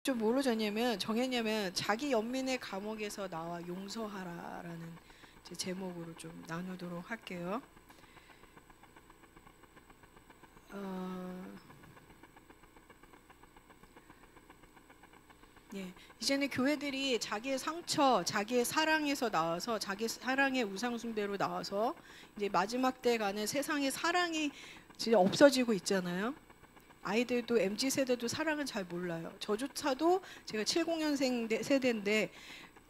좀 뭐로 정했냐면 자기 연민의 감옥에서 나와 용서하라라는 제목으로 좀 나누도록 할게요. 예, 이제는 교회들이 자기의 상처, 자기의 사랑에서 나와서 자기 사랑의 우상 숭배로 나와서 이제 마지막 때 가는 세상의 사랑이 진짜 없어지고 있잖아요. 아이들도 MZ 세대도 사랑을 잘 몰라요. 저조차도 제가 70년생 세대인데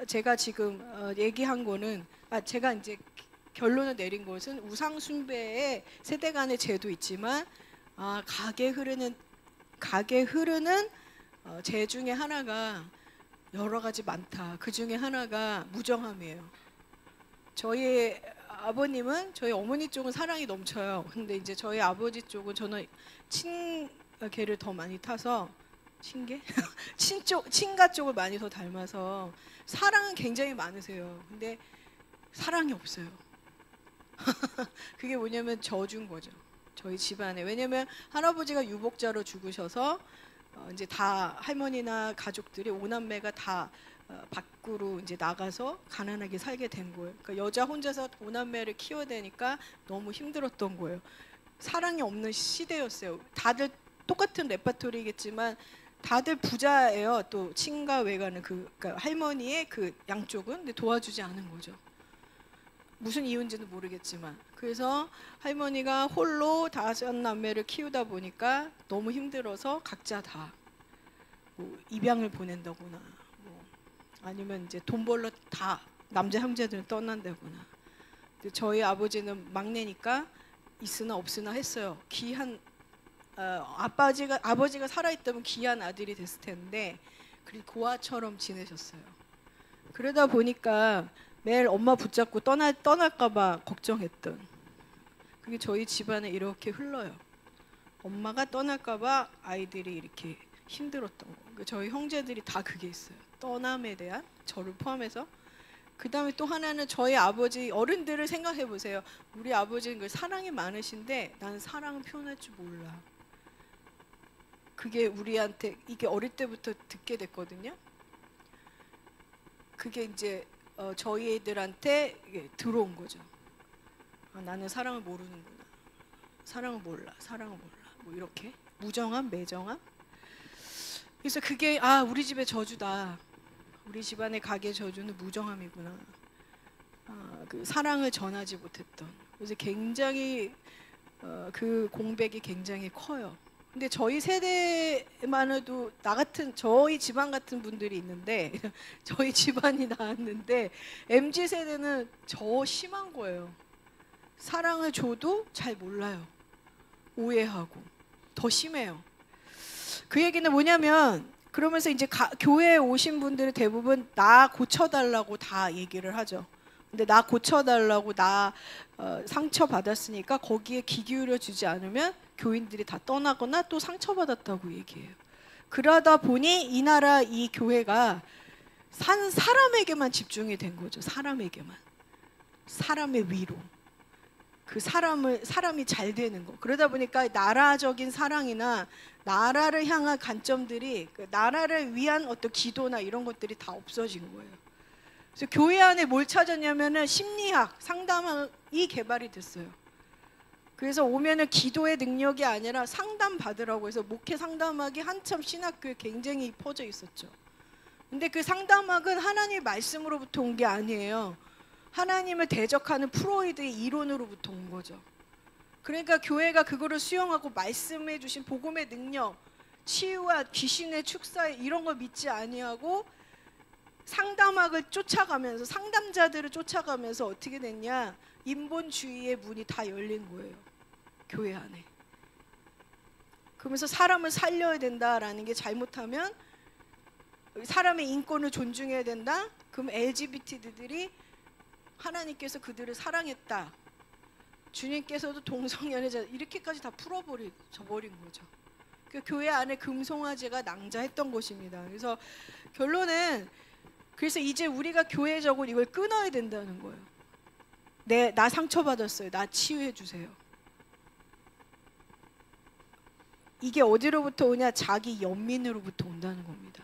제가 지금 얘기한 거는 제가 이제 결론을 내린 것은 우상 숭배의 세대 간의 죄도 있지만 각에 흐르는 죄 중에 하나가 여러 가지 많다. 그 중에 하나가 무정함이에요. 저희 아버님은 저희 어머니 쪽은 사랑이 넘쳐요. 근데 이제 저희 아버지 쪽은 저는 친계를 더 많이 타서 친계? 친가 쪽을 많이 더 닮아서 사랑은 굉장히 많으세요. 근데 사랑이 없어요. 그게 뭐냐면 저주인 거죠. 저희 집안에. 왜냐면 할아버지가 유복자로 죽으셔서 이제 다 할머니나 가족들이 5남매가 다 밖으로 이제 나가서 가난하게 살게 된 거예요. 그러니까 여자 혼자서 5남매를 키워야 되니까 너무 힘들었던 거예요. 사랑이 없는 시대였어요. 다들 똑같은 레파토리겠지만 다들 부자예요. 또 친가 외가는 그러니까 할머니의 그 양쪽은 근데 도와주지 않은 거죠. 무슨 이유인지는 모르겠지만 그래서 할머니가 홀로 5남매를 키우다 보니까 너무 힘들어서 각자 다 뭐 입양을 보낸다거나 뭐 아니면 이제 돈 벌러 다 남자 형제들은 떠난다거나. 저희 아버지는 막내니까 있으나 없으나 했어요. 귀한 아버지가 살아있다면 귀한 아들이 됐을 텐데 그리고 고아처럼 지내셨어요. 그러다 보니까 매일 엄마 붙잡고 떠날까봐 걱정했던 그게 저희 집안에 이렇게 흘러요. 엄마가 떠날까봐 아이들이 이렇게 힘들었던 거. 저희 형제들이 다 그게 있어요. 떠남에 대한 저를 포함해서. 그 다음에 또 하나는 저희 아버지 어른들을 생각해 보세요. 우리 아버지는 사랑이 많으신데 나는 사랑을 표현할 줄 몰라. 그게 우리한테 이게 어릴 때부터 듣게 됐거든요. 그게 이제 저희 애들한테 들어온 거죠. 나는 사랑을 모르는구나. 사랑을 몰라. 뭐 이렇게 무정함, 매정함. 그래서 그게 우리 집의 저주다. 우리 집안의 가게 저주는 무정함이구나. 그 사랑을 전하지 못했던. 그래서 굉장히 그 공백이 굉장히 커요. 근데 저희 세대만 해도 저희 집안 같은 분들이 있는데 저희 집안이 나왔는데 MZ 세대는 더 심한 거예요. 사랑을 줘도 잘 몰라요. 오해하고 더 심해요. 그 얘기는 뭐냐면 그러면서 이제 교회에 오신 분들은 대부분 나 고쳐달라고 다 얘기를 하죠. 근데 나 고쳐달라고 나 상처받았으니까 거기에 귀 기울여 주지 않으면 교인들이 다 떠나거나 또 상처받았다고 얘기해요. 그러다 보니 이 나라 이 교회가 사람에게만 집중이 된 거죠. 사람에게만. 사람의 위로. 그 사람이 잘 되는 거. 그러다 보니까 나라적인 사랑이나 나라를 향한 관점들이 나라를 위한 어떤 기도나 이런 것들이 다 없어진 거예요. 그래서 교회 안에 뭘 찾았냐면은 심리학, 상담이 개발이 됐어요. 그래서 오면은 기도의 능력이 아니라 상담 받으라고 해서 목회 상담학이 한참 신학교에 굉장히 퍼져 있었죠. 근데 그 상담학은 하나님의 말씀으로부터 온 게 아니에요. 하나님을 대적하는 프로이드의 이론으로부터 온 거죠. 그러니까 교회가 그거를 수용하고 말씀해 주신 복음의 능력, 치유와 귀신의 축사 이런 걸 믿지 아니하고 상담학을 쫓아가면서 상담자들을 쫓아가면서 어떻게 됐냐? 인본주의의 문이 다 열린 거예요. 교회 안에. 그러면서 사람을 살려야 된다라는 게 잘못하면 사람의 인권을 존중해야 된다. 그럼 LGBT들이 하나님께서 그들을 사랑했다. 주님께서도 동성연애자 이렇게까지 다 풀어버린 거죠. 그 교회 안에 금송아지가 낭자했던 것입니다. 그래서 결론은 그래서 이제 우리가 교회적으로 이걸 끊어야 된다는 거예요. 나 상처받았어요. 나 치유해 주세요. 이게 어디로부터 오냐? 자기 연민으로부터 온다는 겁니다.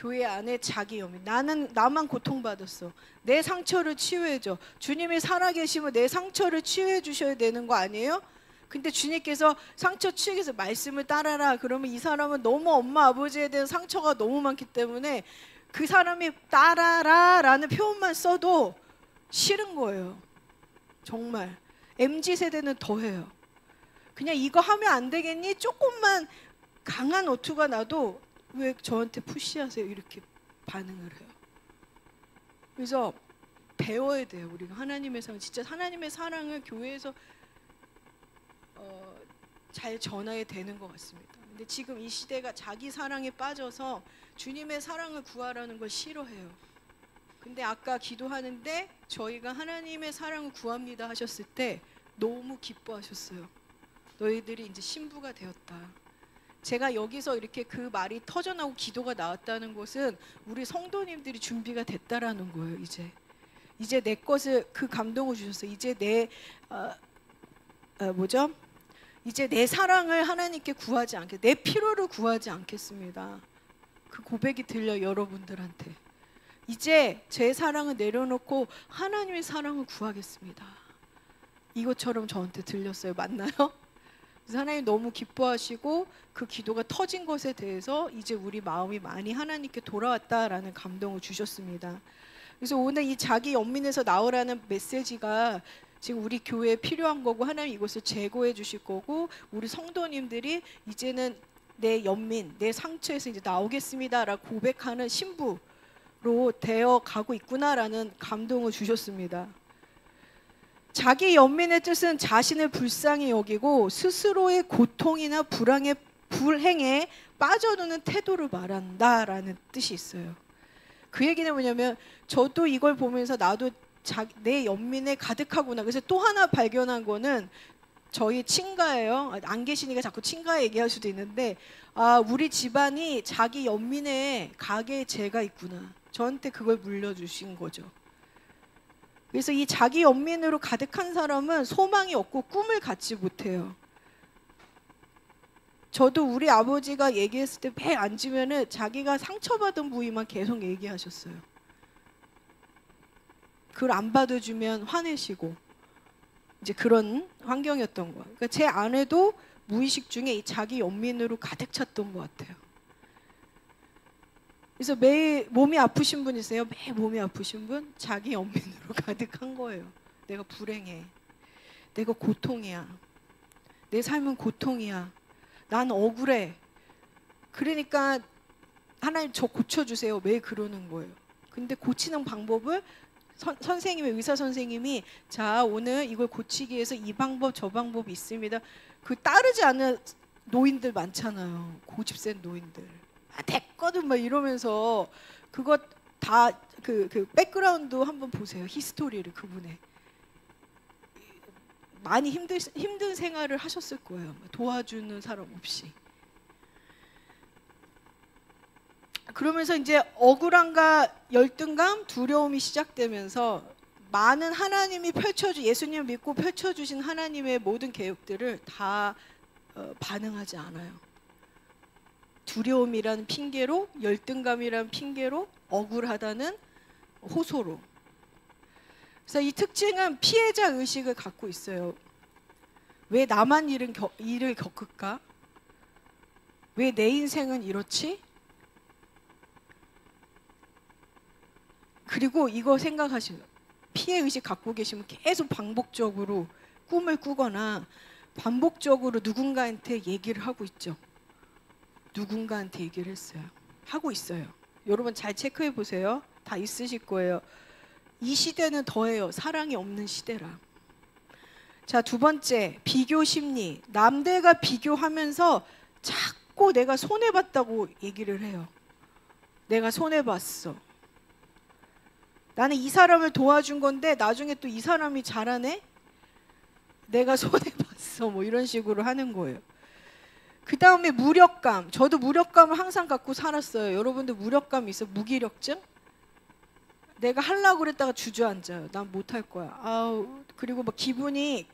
교회 안에 자기 연민. 나만 고통받았어. 내 상처를 치유해줘. 주님이 살아계시면 내 상처를 치유해 주셔야 되는 거 아니에요? 근데 주님께서 상처 치유해서 위해서 말씀을 따라라. 그러면 이 사람은 너무 엄마 아버지에 대한 상처가 너무 많기 때문에 그 사람이 따라라 라는 표현만 써도 싫은 거예요. 정말 MZ세대는 더해요. 그냥 이거 하면 안 되겠니? 조금만 강한 어투가 나도 왜 저한테 푸시하세요? 이렇게 반응을 해요. 그래서 배워야 돼요. 우리가 하나님의 사랑, 진짜 하나님의 사랑을 교회에서 잘 전해야 되는 것 같습니다. 근데 지금 이 시대가 자기 사랑에 빠져서 주님의 사랑을 구하라는 걸 싫어해요. 근데 아까 기도하는데 저희가 하나님의 사랑을 구합니다 하셨을 때 너무 기뻐하셨어요. 너희들이 이제 신부가 되었다. 제가 여기서 이렇게 그 말이 터져나오고 기도가 나왔다는 것은 우리 성도님들이 준비가 됐다라는 거예요. 이제 내 것을 그 감동을 주셨어요. 이제 이제 내 사랑을 하나님께 구하지 않게, 내 필요를 구하지 않겠습니다. 그 고백이 들려 여러분들한테. 이제 제 사랑을 내려놓고 하나님의 사랑을 구하겠습니다. 이것처럼 저한테 들렸어요. 맞나요? 그래서 하나님 너무 기뻐하시고 그 기도가 터진 것에 대해서 이제 우리 마음이 많이 하나님께 돌아왔다라는 감동을 주셨습니다. 그래서 오늘 이 자기 연민에서 나오라는 메시지가 지금 우리 교회에 필요한 거고 하나님 이것을 제거해 주실 거고 우리 성도님들이 이제는 내 연민, 내 상처에서 이제 나오겠습니다라고 고백하는 신부로 되어 가고 있구나라는 감동을 주셨습니다. 자기 연민의 뜻은 자신을 불쌍히 여기고 스스로의 고통이나 불행에 빠져드는 태도를 말한다라는 뜻이 있어요. 그 얘기는 뭐냐면 저도 이걸 보면서 나도 내 연민에 가득하구나. 그래서 또 하나 발견한 거는 저희 친가예요. 안 계시니까 자꾸 친가 얘기할 수도 있는데 우리 집안이 자기 연민에 가게에 죄가 있구나. 저한테 그걸 물려주신 거죠. 그래서 이 자기 연민으로 가득한 사람은 소망이 없고 꿈을 갖지 못해요. 저도 우리 아버지가 얘기했을 때 배 앉으면은 자기가 상처받은 부위만 계속 얘기하셨어요. 그걸 안 받아주면 화내시고 이제 그런 환경이었던 거예요. 그러니까 제 아내도 무의식 중에 이 자기 연민으로 가득 찼던 것 같아요. 그래서 매일 몸이 아프신 분이세요? 매일 몸이 아프신 분? 자기 연민으로 가득한 거예요. 내가 불행해. 내가 고통이야. 내 삶은 고통이야. 난 억울해. 그러니까 하나님 저 고쳐주세요. 왜 그러는 거예요? 근데 고치는 방법을 의사 선생님이 자 오늘 이걸 고치기 위해서 이 방법 저 방법이 있습니다. 그 따르지 않는 노인들 많잖아요. 고집센 노인들. 됐거든 막 이러면서 그거 다 그 백그라운드 한번 보세요. 히스토리를 그분의 많이 힘든 생활을 하셨을 거예요. 도와주는 사람 없이. 그러면서 이제 억울함과 열등감, 두려움이 시작되면서 많은 하나님이 예수님을 믿고 펼쳐주신 하나님의 모든 계획들을 다 반응하지 않아요. 두려움이라는 핑계로, 열등감이라는 핑계로, 억울하다는 호소로. 그래서 이 특징은 피해자 의식을 갖고 있어요. 왜 나만 일을 겪을까? 왜 내 인생은 이렇지? 그리고 이거 생각하시면 피해의식 갖고 계시면 계속 반복적으로 꿈을 꾸거나 반복적으로 누군가한테 얘기를 하고 있죠. 누군가한테 얘기를 했어요. 하고 있어요. 여러분 잘 체크해 보세요. 다 있으실 거예요. 이 시대는 더해요. 사랑이 없는 시대라. 자, 두 번째, 비교 심리. 남들과 비교하면서 자꾸 내가 손해봤다고 얘기를 해요. 내가 손해봤어. 나는 이 사람을 도와준 건데 나중에 또 이 사람이 잘하네? 내가 손해봤어. 뭐 이런 식으로 하는 거예요. 그 다음에 무력감. 저도 무력감을 항상 갖고 살았어요. 여러분들 무력감 있어요? 무기력증? 내가 하려고 그랬다가 주저앉아요. 난 못할 거야. 그리고 막 기분이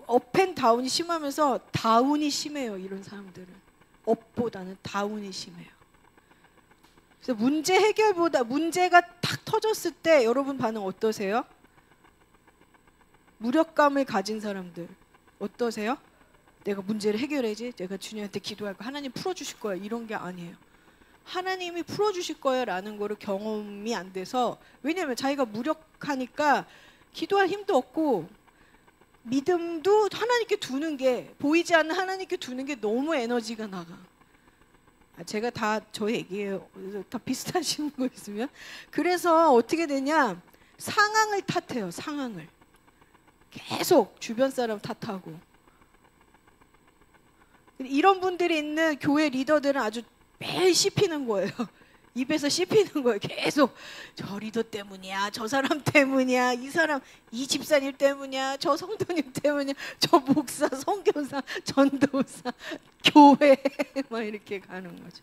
업앤다운이 심하면서 다운이 심해요. 이런 사람들은 업보다는 다운이 심해요. 그래서 문제 해결보다 문제가 탁 터졌을 때 여러분 반응 어떠세요? 무력감을 가진 사람들 어떠세요? 내가 문제를 해결해야지, 내가 주님한테 기도할 거, 하나님 풀어주실 거야, 이런 게 아니에요. 하나님이 풀어주실 거야 라는 거를 경험이 안 돼서, 왜냐면 자기가 무력하니까 기도할 힘도 없고 믿음도 하나님께 두는 게, 보이지 않는 하나님께 두는 게 너무 에너지가 나가. 제가 다 저 얘기예요. 다 비슷하신 거 있으면. 그래서 어떻게 되냐, 상황을 탓해요. 상황을 계속 주변 사람 탓하고. 이런 분들이 있는 교회 리더들은 아주 매일 씹히는 거예요. 입에서 씹히는 거예요. 계속 저 리더 때문이야, 저 사람 때문이야, 이 사람, 이 집사님 때문이야, 저 성도님 때문이야, 저 목사, 선교사, 전도사, 교회 막 이렇게 가는 거죠.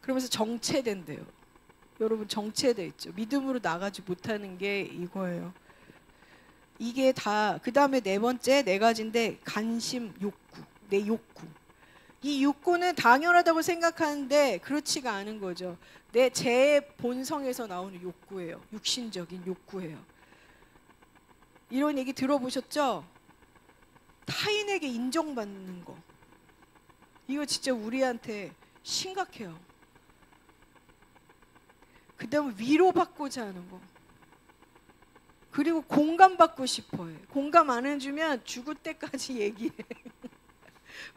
그러면서 정체된대요. 여러분 정체돼 있죠. 믿음으로 나가지 못하는 게 이거예요. 이게 다. 그 다음에 네 번째, 네 가지인데, 간심, 욕구, 내 욕구. 이 욕구는 당연하다고 생각하는데 그렇지가 않은 거죠. 제 본성에서 나오는 욕구예요. 육신적인 욕구예요. 이런 얘기 들어보셨죠? 타인에게 인정받는 거. 이거 진짜 우리한테 심각해요. 그 다음에 위로받고자 하는 거. 그리고 공감받고 싶어해. 공감 안 해주면 죽을 때까지 얘기해.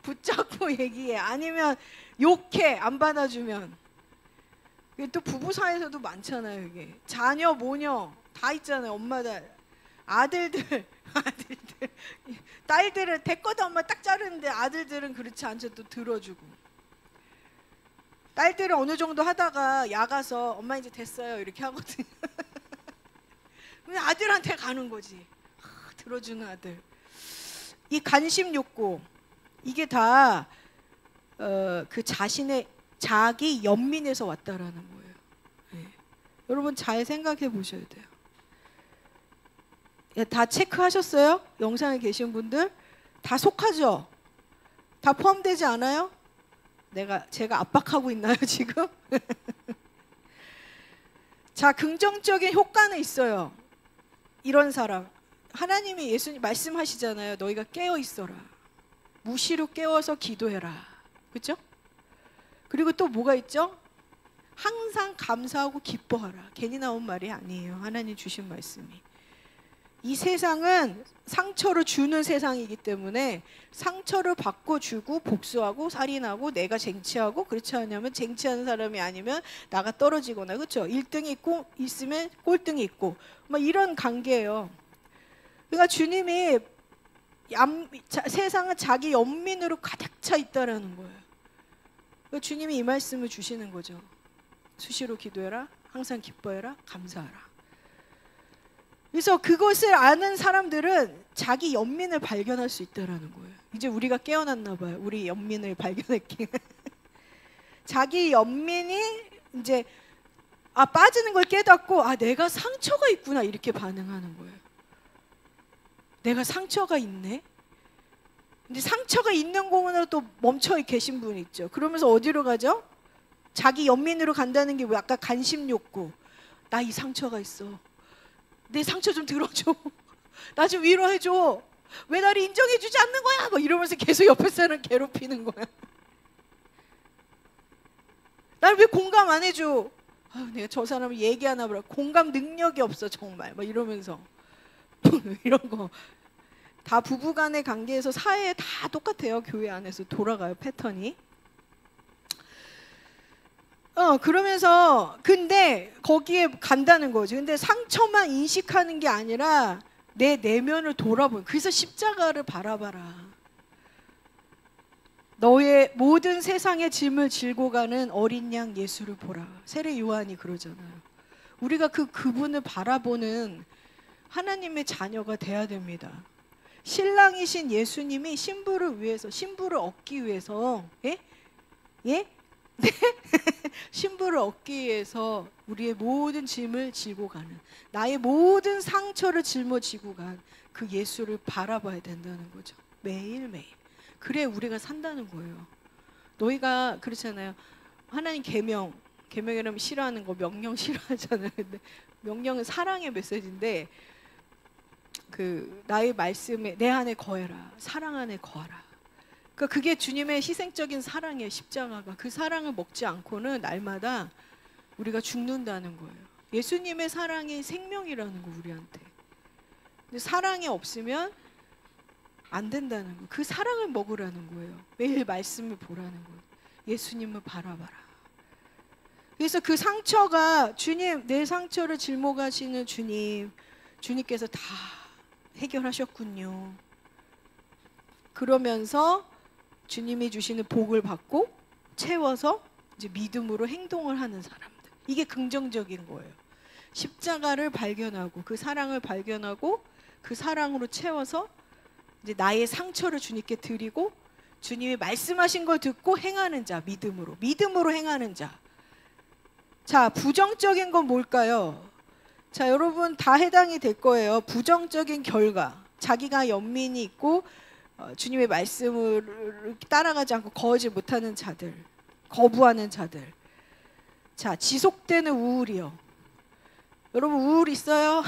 붙잡고 얘기해. 아니면 욕해, 안 받아주면. 이게 또 부부 사이에서도 많잖아요. 이게 자녀 모녀 다 있잖아요. 엄마들, 아들들 딸들은 대꺼도 엄마 딱 자르는데, 아들들은 그렇지 않죠. 또 들어주고. 딸들은 어느 정도 하다가 야가서 엄마 이제 됐어요 이렇게 하거든요. 아들한테 가는 거지. 들어주는 아들. 이 관심 욕구, 이게 다 그 자신의 자기 연민에서 왔다라는 거예요. 네. 여러분 잘 생각해 보셔야 돼요. 다 체크하셨어요? 영상에 계신 분들 다 속하죠? 다 포함되지 않아요? 제가 압박하고 있나요 지금? 자, 긍정적인 효과는 있어요. 이런 사람, 하나님이 예수님 말씀하시잖아요. 너희가 깨어 있어라. 무시로 깨워서 기도해라. 그렇죠? 그리고 또 뭐가 있죠? 항상 감사하고 기뻐하라. 괜히 나온 말이 아니에요. 하나님 주신 말씀이. 이 세상은 상처를 주는 세상이기 때문에 상처를 받고 주고 복수하고 살인하고 내가 쟁취하고, 그렇지 않으면 쟁취하는 사람이 아니면 나가 떨어지거나, 그렇죠? 1등이 있고 있으면 꼴등이 있고, 막 이런 관계예요. 그러니까 주님이 세상은 자기 연민으로 가득 차 있다라는 거예요. 그러니까 주님이 이 말씀을 주시는 거죠. 수시로 기도해라, 항상 기뻐해라, 감사하라. 그래서 그것을 아는 사람들은 자기 연민을 발견할 수 있다라는 거예요. 이제 우리가 깨어났나 봐요. 우리 연민을 발견했기. 자기 연민이 이제 빠지는 걸 깨닫고, 내가 상처가 있구나, 이렇게 반응하는 거예요. 내가 상처가 있네. 근데 상처가 있는 공원으로 또 멈춰 계신 분이 있죠. 그러면서 어디로 가죠? 자기 연민으로 간다는 게 아까 관심 욕구. 나 이 상처가 있어. 내 상처 좀 들어줘. 나 좀 위로해줘. 왜 나를 인정해주지 않는 거야? 막 이러면서 계속 옆에 사람 괴롭히는 거야. 나를 왜 공감 안 해줘? 내가 저 사람을 얘기하나 보라. 공감 능력이 없어 정말. 막 이러면서 이런 거. 다 부부간의 관계에서, 사회에 다 똑같아요. 교회 안에서 돌아가요, 패턴이. 그러면서 근데 거기에 간다는 거죠. 근데 상처만 인식하는 게 아니라 내 내면을 돌아보는. 그래서 십자가를 바라봐라. 너의 모든 세상의 짐을 질고 가는 어린 양 예수를 보라. 세례 요한이 그러잖아요. 우리가 그분을 바라보는 하나님의 자녀가 돼야 됩니다. 신랑이신 예수님이 신부를 얻기 위해서, 예? 예? 네? 신부를 얻기 위해서 우리의 모든 짐을 지고 가는, 나의 모든 상처를 짊어지고 간 그 예수를 바라봐야 된다는 거죠. 매일매일. 그래 우리가 산다는 거예요. 너희가 그렇잖아요. 하나님 계명이라면 싫어하는 거, 명령 싫어하잖아요. 근데 명령은 사랑의 메시지인데 그 나의 말씀에 내 안에 거해라, 사랑 안에 거하라. 그러니까 그게 주님의 희생적인 사랑이에요. 십자가가. 그 사랑을 먹지 않고는 날마다 우리가 죽는다는 거예요. 예수님의 사랑이 생명이라는 거 우리한테. 근데 사랑이 없으면 안 된다는 거예요. 그 사랑을 먹으라는 거예요. 매일 말씀을 보라는 거예요. 예수님을 바라봐라. 그래서 그 상처가 주님, 내 상처를 짊어가시는 주님께서 다 해결하셨군요. 그러면서 주님이 주시는 복을 받고 채워서 이제 믿음으로 행동을 하는 사람들. 이게 긍정적인 거예요. 십자가를 발견하고 그 사랑을 발견하고 그 사랑으로 채워서 이제 나의 상처를 주님께 드리고 주님이 말씀하신 걸 듣고 행하는 자, 믿음으로 행하는 자. 자, 부정적인 건 뭘까요? 자, 여러분 다 해당이 될 거예요. 부정적인 결과. 자기가 연민이 있고 주님의 말씀을 따라가지 않고 거하지 못하는 자들, 거부하는 자들. 자, 지속되는 우울이요. 여러분 우울 있어요?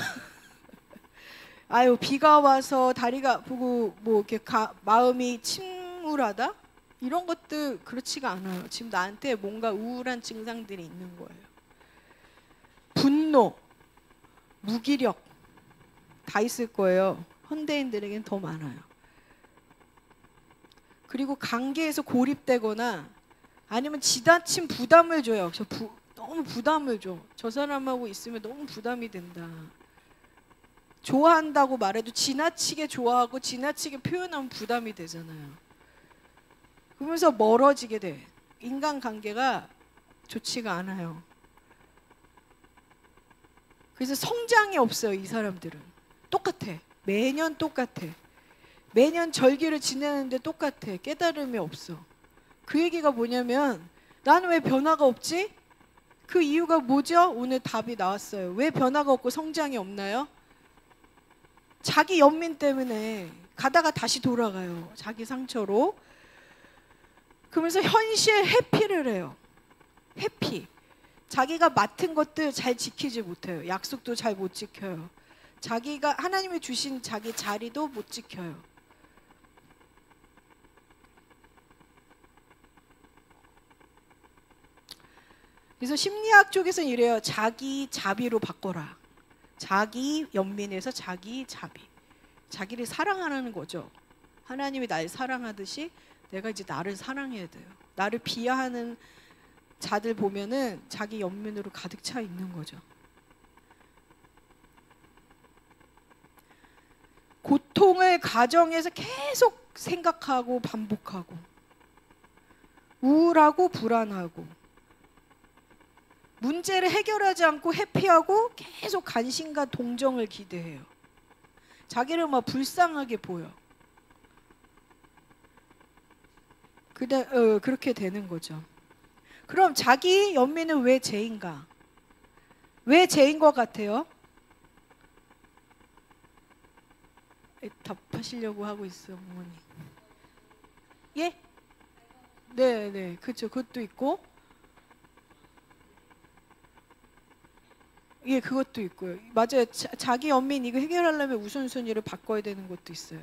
아유, 비가 와서 다리가 아프고 뭐 이렇게 마음이 침울하다? 이런 것들 그렇지가 않아요. 지금 나한테 뭔가 우울한 증상들이 있는 거예요. 분노, 무기력 다 있을 거예요. 현대인들에겐 더 많아요. 그리고 관계에서 고립되거나 아니면 지나친 부담을 줘요. 너무 부담을 줘. 저 사람하고 있으면 너무 부담이 된다. 좋아한다고 말해도 지나치게 좋아하고 지나치게 표현하면 부담이 되잖아요. 그러면서 멀어지게 돼. 인간관계가 좋지가 않아요. 그래서 성장이 없어요. 이 사람들은 똑같아. 매년 똑같아. 매년 절기를 지내는데 똑같아. 깨달음이 없어. 그 얘기가 뭐냐면 나는 왜 변화가 없지? 그 이유가 뭐죠? 오늘 답이 나왔어요. 왜 변화가 없고 성장이 없나요? 자기 연민 때문에 가다가 다시 돌아가요. 자기 상처로. 그러면서 현실 회피를 해요. 회피. 자기가 맡은 것들 잘 지키지 못해요. 약속도 잘 못 지켜요. 자기가 하나님이 주신 자기 자리도 못 지켜요. 그래서 심리학 쪽에서는 이래요. 자기 자비로 바꿔라. 자기 연민에서 자기 자비. 자기를 사랑하라는 거죠. 하나님이 날 사랑하듯이 내가 이제 나를 사랑해야 돼요. 나를 비하하는 자들 보면은 자기 연민으로 가득 차 있는 거죠. 고통을 가정에서 계속 생각하고 반복하고 우울하고 불안하고 문제를 해결하지 않고 회피하고 계속 관심과 동정을 기대해요. 자기를 막 불쌍하게 보여. 그렇게 되는 거죠. 그럼 자기 연민은 왜 죄인가? 왜 죄인 것 같아요? 답하시려고 하고 있어, 어머니. 예? 네, 그렇죠. 그것도 있고. 예, 그것도 있고요. 맞아요. 자기 연민 이거 해결하려면 우선순위를 바꿔야 되는 것도 있어요.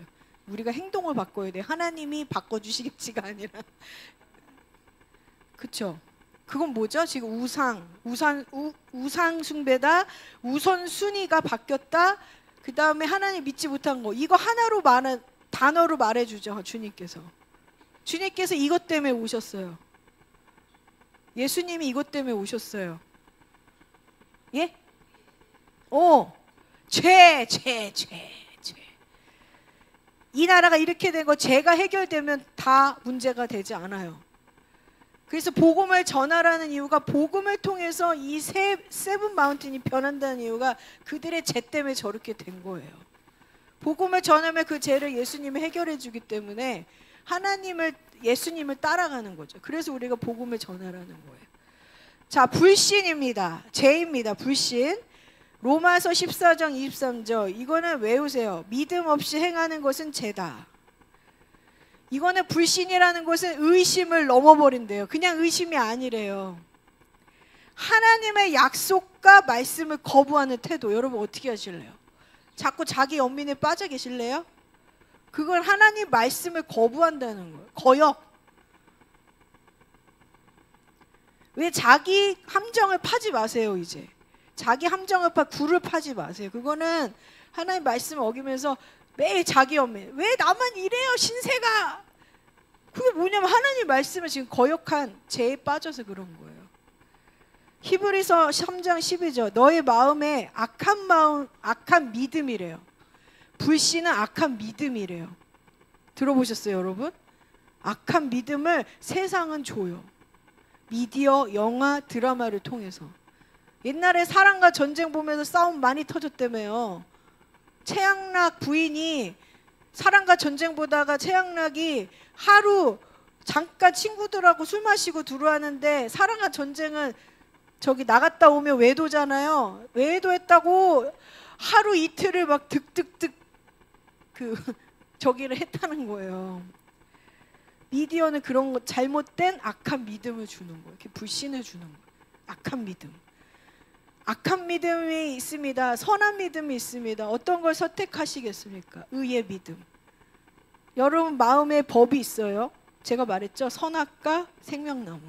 우리가 행동을 바꿔야 돼. 하나님이 바꿔주시겠지가 아니라. 그렇죠. 그건 뭐죠? 지금 우상 숭배다. 우선순위가 바뀌었다. 그 다음에 하나님 믿지 못한 거. 이거 하나로 단어로 말해주죠. 주님께서 이것 때문에 오셨어요. 예수님이 이것 때문에 오셨어요. 예? 죄. 이 나라가 이렇게 된 거 죄가 해결되면 다 문제가 되지 않아요. 그래서 복음을 전하라는 이유가 복음을 통해서 이 세븐 마운틴이 변한다는 이유가 그들의 죄 때문에 저렇게 된 거예요. 복음을 전하면 그 죄를 예수님이 해결해 주기 때문에 예수님을 따라가는 거죠. 그래서 우리가 복음을 전하라는 거예요. 자, 불신입니다. 죄입니다. 불신. 로마서 14장 23절. 이거는 외우세요. 믿음 없이 행하는 것은 죄다. 이거는 불신이라는 것은 의심을 넘어버린대요. 그냥 의심이 아니래요. 하나님의 약속과 말씀을 거부하는 태도. 여러분 어떻게 하실래요? 자꾸 자기 연민에 빠져 계실래요? 그걸 하나님 말씀을 거부한다는 거예요. 거역. 왜 자기 함정을 파지 마세요. 이제 자기 함정을 굴을 파지 마세요. 그거는 하나님 말씀을 어기면서 매일 자기 연민. 왜 나만 이래요 신세가. 그게 뭐냐면 하나님 말씀을 지금 거역한 죄에 빠져서 그런 거예요. 히브리서 3장 12절. 너의 마음에 악한 믿음이래요. 불신은 악한 믿음이래요. 들어보셨어요 여러분? 악한 믿음을 세상은 줘요. 미디어, 영화, 드라마를 통해서. 옛날에 사랑과 전쟁 보면서 싸움 많이 터졌다며요. 최양락 부인이 사랑과 전쟁 보다가 최양락이 하루 잠깐 친구들하고 술 마시고 들어왔는데 사랑과 전쟁은 저기 나갔다 오면 외도잖아요. 외도했다고 하루 이틀을 막 득득득 저기를 했다는 거예요. 미디어는 그런 거 잘못된 악한 믿음을 주는 거예요. 이렇게 불신을 주는 거예요. 악한 믿음. 악한 믿음이 있습니다. 선한 믿음이 있습니다. 어떤 걸 선택하시겠습니까? 의의 믿음. 여러분 마음에 법이 있어요. 제가 말했죠. 선악과 생명나무.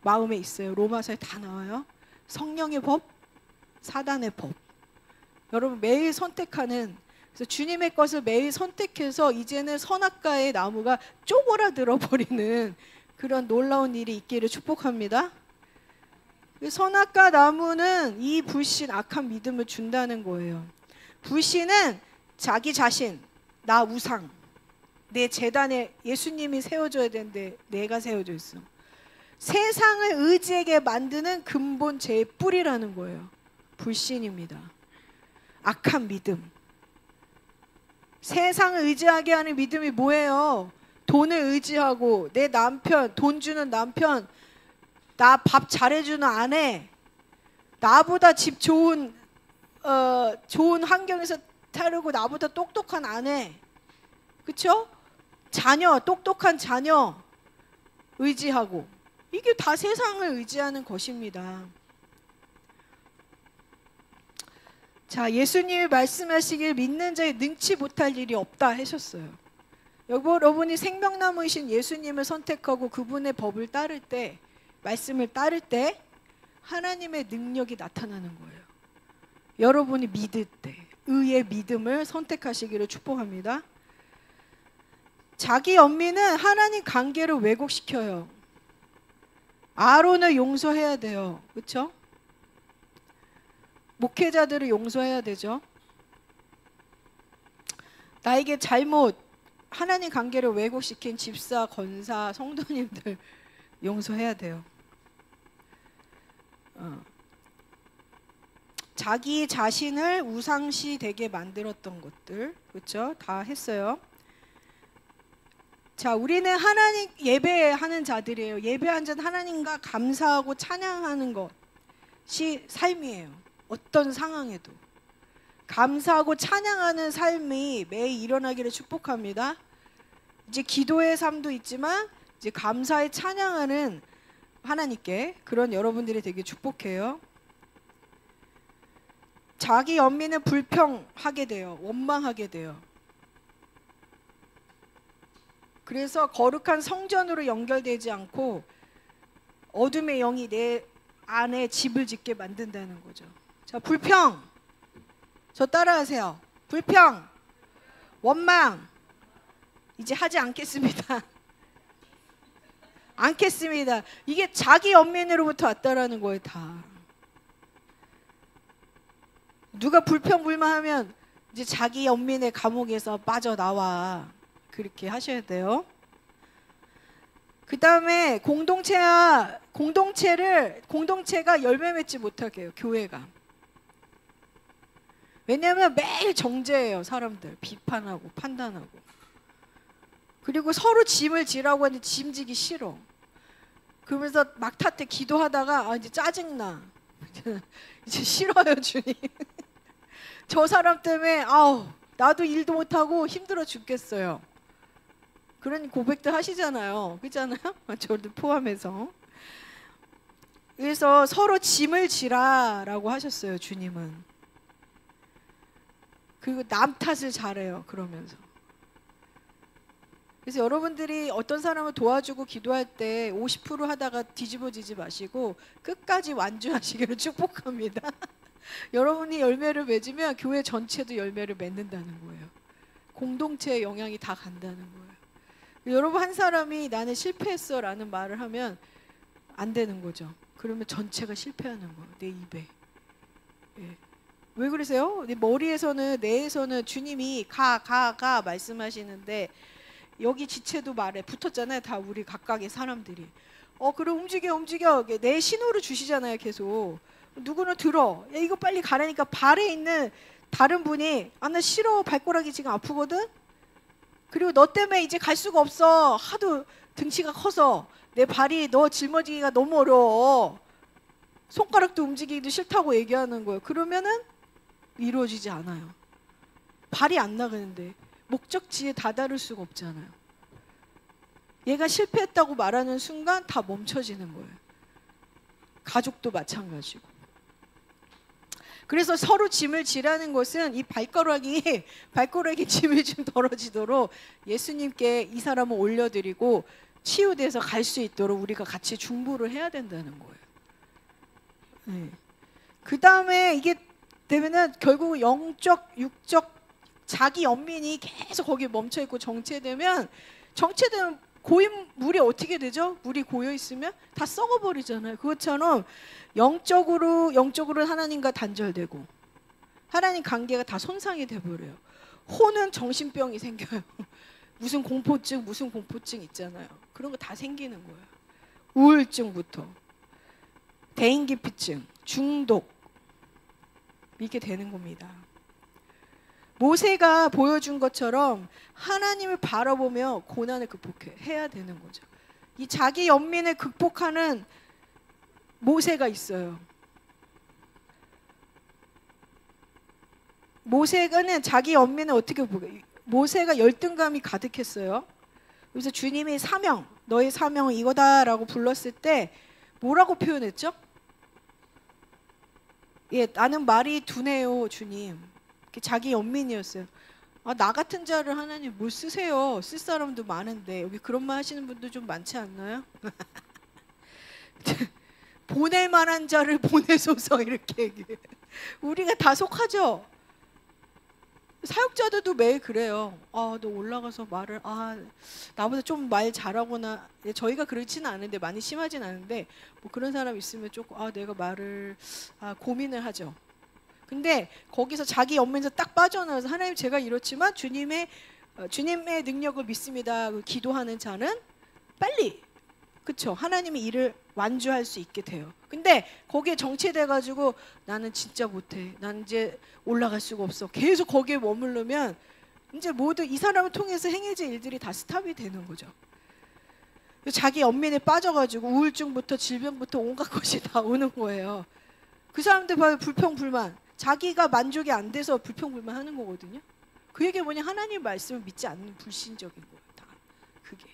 마음에 있어요. 로마서에 다 나와요. 성령의 법, 사단의 법. 여러분 매일 선택하는, 그래서 주님의 것을 매일 선택해서 이제는 선악과의 나무가 쪼그라들어 버리는 그런 놀라운 일이 있기를 축복합니다. 선악과 나무는 이 불신, 악한 믿음을 준다는 거예요. 불신은 자기 자신, 나 우상, 내 재단에 예수님이 세워줘야 되는데 내가 세워져 있어. 세상을 의지하게 만드는 근본 죄의 뿌리라는 거예요. 불신입니다. 악한 믿음. 세상을 의지하게 하는 믿음이 뭐예요? 돈을 의지하고 내 남편, 돈 주는 남편, 나 밥 잘해주는 아내, 나보다 집 좋은 환경에서 살고 나보다 똑똑한 아내, 그쵸? 자녀, 똑똑한 자녀 의지하고, 이게 다 세상을 의지하는 것입니다. 자, 예수님이 말씀하시길 믿는 자의 능치 못할 일이 없다 하셨어요. 여러분이 생명나무이신 예수님을 선택하고 그분의 법을 따를 때, 말씀을 따를 때 하나님의 능력이 나타나는 거예요. 여러분이 믿을 때 의의 믿음을 선택하시기를 축복합니다. 자기 연민은 하나님 관계를 왜곡시켜요. 아론을 용서해야 돼요. 그렇죠? 목회자들을 용서해야 되죠. 나에게 잘못 하나님 관계를 왜곡시킨 집사, 권사, 성도님들 용서해야 돼요. 자기 자신을 우상시 되게 만들었던 것들, 그렇죠? 다 했어요. 자, 우리는 하나님 예배하는 자들이에요. 예배한 자는 하나님과 감사하고 찬양하는 것이 삶이에요. 어떤 상황에도 감사하고 찬양하는 삶이 매일 일어나기를 축복합니다. 이제 기도의 삶도 있지만 이제 감사의 찬양하는 하나님께, 그런 여러분들이 되게 축복해요. 자기 연민은 불평하게 돼요. 원망하게 돼요. 그래서 거룩한 성전으로 연결되지 않고 어둠의 영이 내 안에 집을 짓게 만든다는 거죠. 자, 불평. 저 따라하세요. 불평, 원망. 이제 하지 않겠습니다. 않겠습니다. 이게 자기 연민으로부터 왔다라는 거예요. 다. 누가 불평불만하면 이제 자기 연민의 감옥에서 빠져나와. 그렇게 하셔야 돼요. 그 다음에 공동체가 열매 맺지 못하게 해요. 교회가. 왜냐하면 매일 정죄해요. 사람들 비판하고 판단하고. 그리고 서로 짐을 지라고 하는데 짐지기 싫어. 그러면서 막 탓해. 기도하다가 이제 짜증나. 이제 싫어요 주님. 저 사람 때문에 나도 일도 못하고 힘들어 죽겠어요. 그런 고백도 하시잖아요. 그렇잖아요? 저도 포함해서. 그래서 서로 짐을 지라라고 하셨어요. 주님은. 그리고 남 탓을 잘해요. 그러면서. 그래서 여러분들이 어떤 사람을 도와주고 기도할 때 50% 하다가 뒤집어지지 마시고 끝까지 완주하시기를 축복합니다. 여러분이 열매를 맺으면 교회 전체도 열매를 맺는다는 거예요. 공동체의 영향이 다 간다는 거예요. 여러분 한 사람이 나는 실패했어 라는 말을 하면 안 되는 거죠. 그러면 전체가 실패하는 거예요. 내 입에. 예. 왜 그러세요? 내 머리에서는, 뇌에서는 주님이 가 말씀하시는데 여기 지체도 말에 붙었잖아요. 다 우리 각각의 사람들이. 그럼 움직여. 내 신호를 주시잖아요. 계속. 누구는 들어. 야, 이거 빨리 가라니까 발에 있는 다른 분이 나 싫어. 발가락이 지금 아프거든. 그리고 너 때문에 이제 갈 수가 없어. 하도 등치가 커서 내 발이 너 짊어지기가 너무 어려워. 손가락도 움직이기도 싫다고 얘기하는 거예요. 그러면은 이루어지지 않아요. 발이 안 나가는데 목적지에 다다를 수가 없잖아요. 얘가 실패했다고 말하는 순간 다 멈춰지는 거예요. 가족도 마찬가지고. 그래서 서로 짐을 지라는 것은 이 발가락이 짐이 좀 덜어지도록 예수님께 이 사람을 올려드리고 치유돼서 갈 수 있도록 우리가 같이 중보를 해야 된다는 거예요. 네. 그 다음에 이게 되면은 결국 영적, 육적 자기 연민이 계속 거기에 멈춰있고 정체되면 고인 물이 어떻게 되죠? 물이 고여 있으면 다 썩어버리잖아요. 그것처럼 영적으로 하나님과 단절되고 하나님 관계가 다 손상이 돼버려요. 혼은 정신병이 생겨요. 무슨 공포증 있잖아요. 그런 거 다 생기는 거예요. 우울증부터 대인기피증, 중독 이렇게 되는 겁니다. 모세가 보여준 것처럼 하나님을 바라보며 고난을 극복해야 되는 거죠. 이 자기 연민을 극복하는 모세가 있어요. 모세가는 자기 연민을 어떻게 보게? 모세가 열등감이 가득했어요. 그래서 주님이 너의 사명은 이거다라고 불렀을 때 뭐라고 표현했죠? 예, 나는 말이 둔해요, 주님. 자기 연민이었어요. 나 같은 자를 하나님 뭘 쓰세요? 쓸 사람도 많은데. 여기 그런 말 하시는 분도 좀 많지 않나요? 보낼 만한 자를 보내소서 이렇게 얘기해요. 우리가 다 속하죠? 사역자들도 매일 그래요. 너 올라가서 말을 나보다 좀 말 잘하거나 저희가 그렇지는 않은데 많이 심하진 않은데 뭐 그런 사람 있으면 조금 내가 말을 고민을 하죠. 근데 거기서 자기 연민에서 딱 빠져나와서 하나님 제가 이렇지만 주님의 능력을 믿습니다. 기도하는 자는 빨리 그쵸? 하나님의 일을 완주할 수 있게 돼요. 근데 거기에 정체돼가지고 나는 진짜 못해. 난 이제 올라갈 수가 없어. 계속 거기에 머무르면 이제 모두 이 사람을 통해서 행해질 일들이 다 스탑이 되는 거죠. 자기 연민에 빠져가지고 우울증부터 질병부터 온갖 것이 다 오는 거예요. 그 사람들 봐요. 불평불만. 자기가 만족이 안 돼서 불평불만 하는 거거든요. 그 얘기가 뭐냐? 하나님 말씀을 믿지 않는 불신적인 거예요. 다 그게.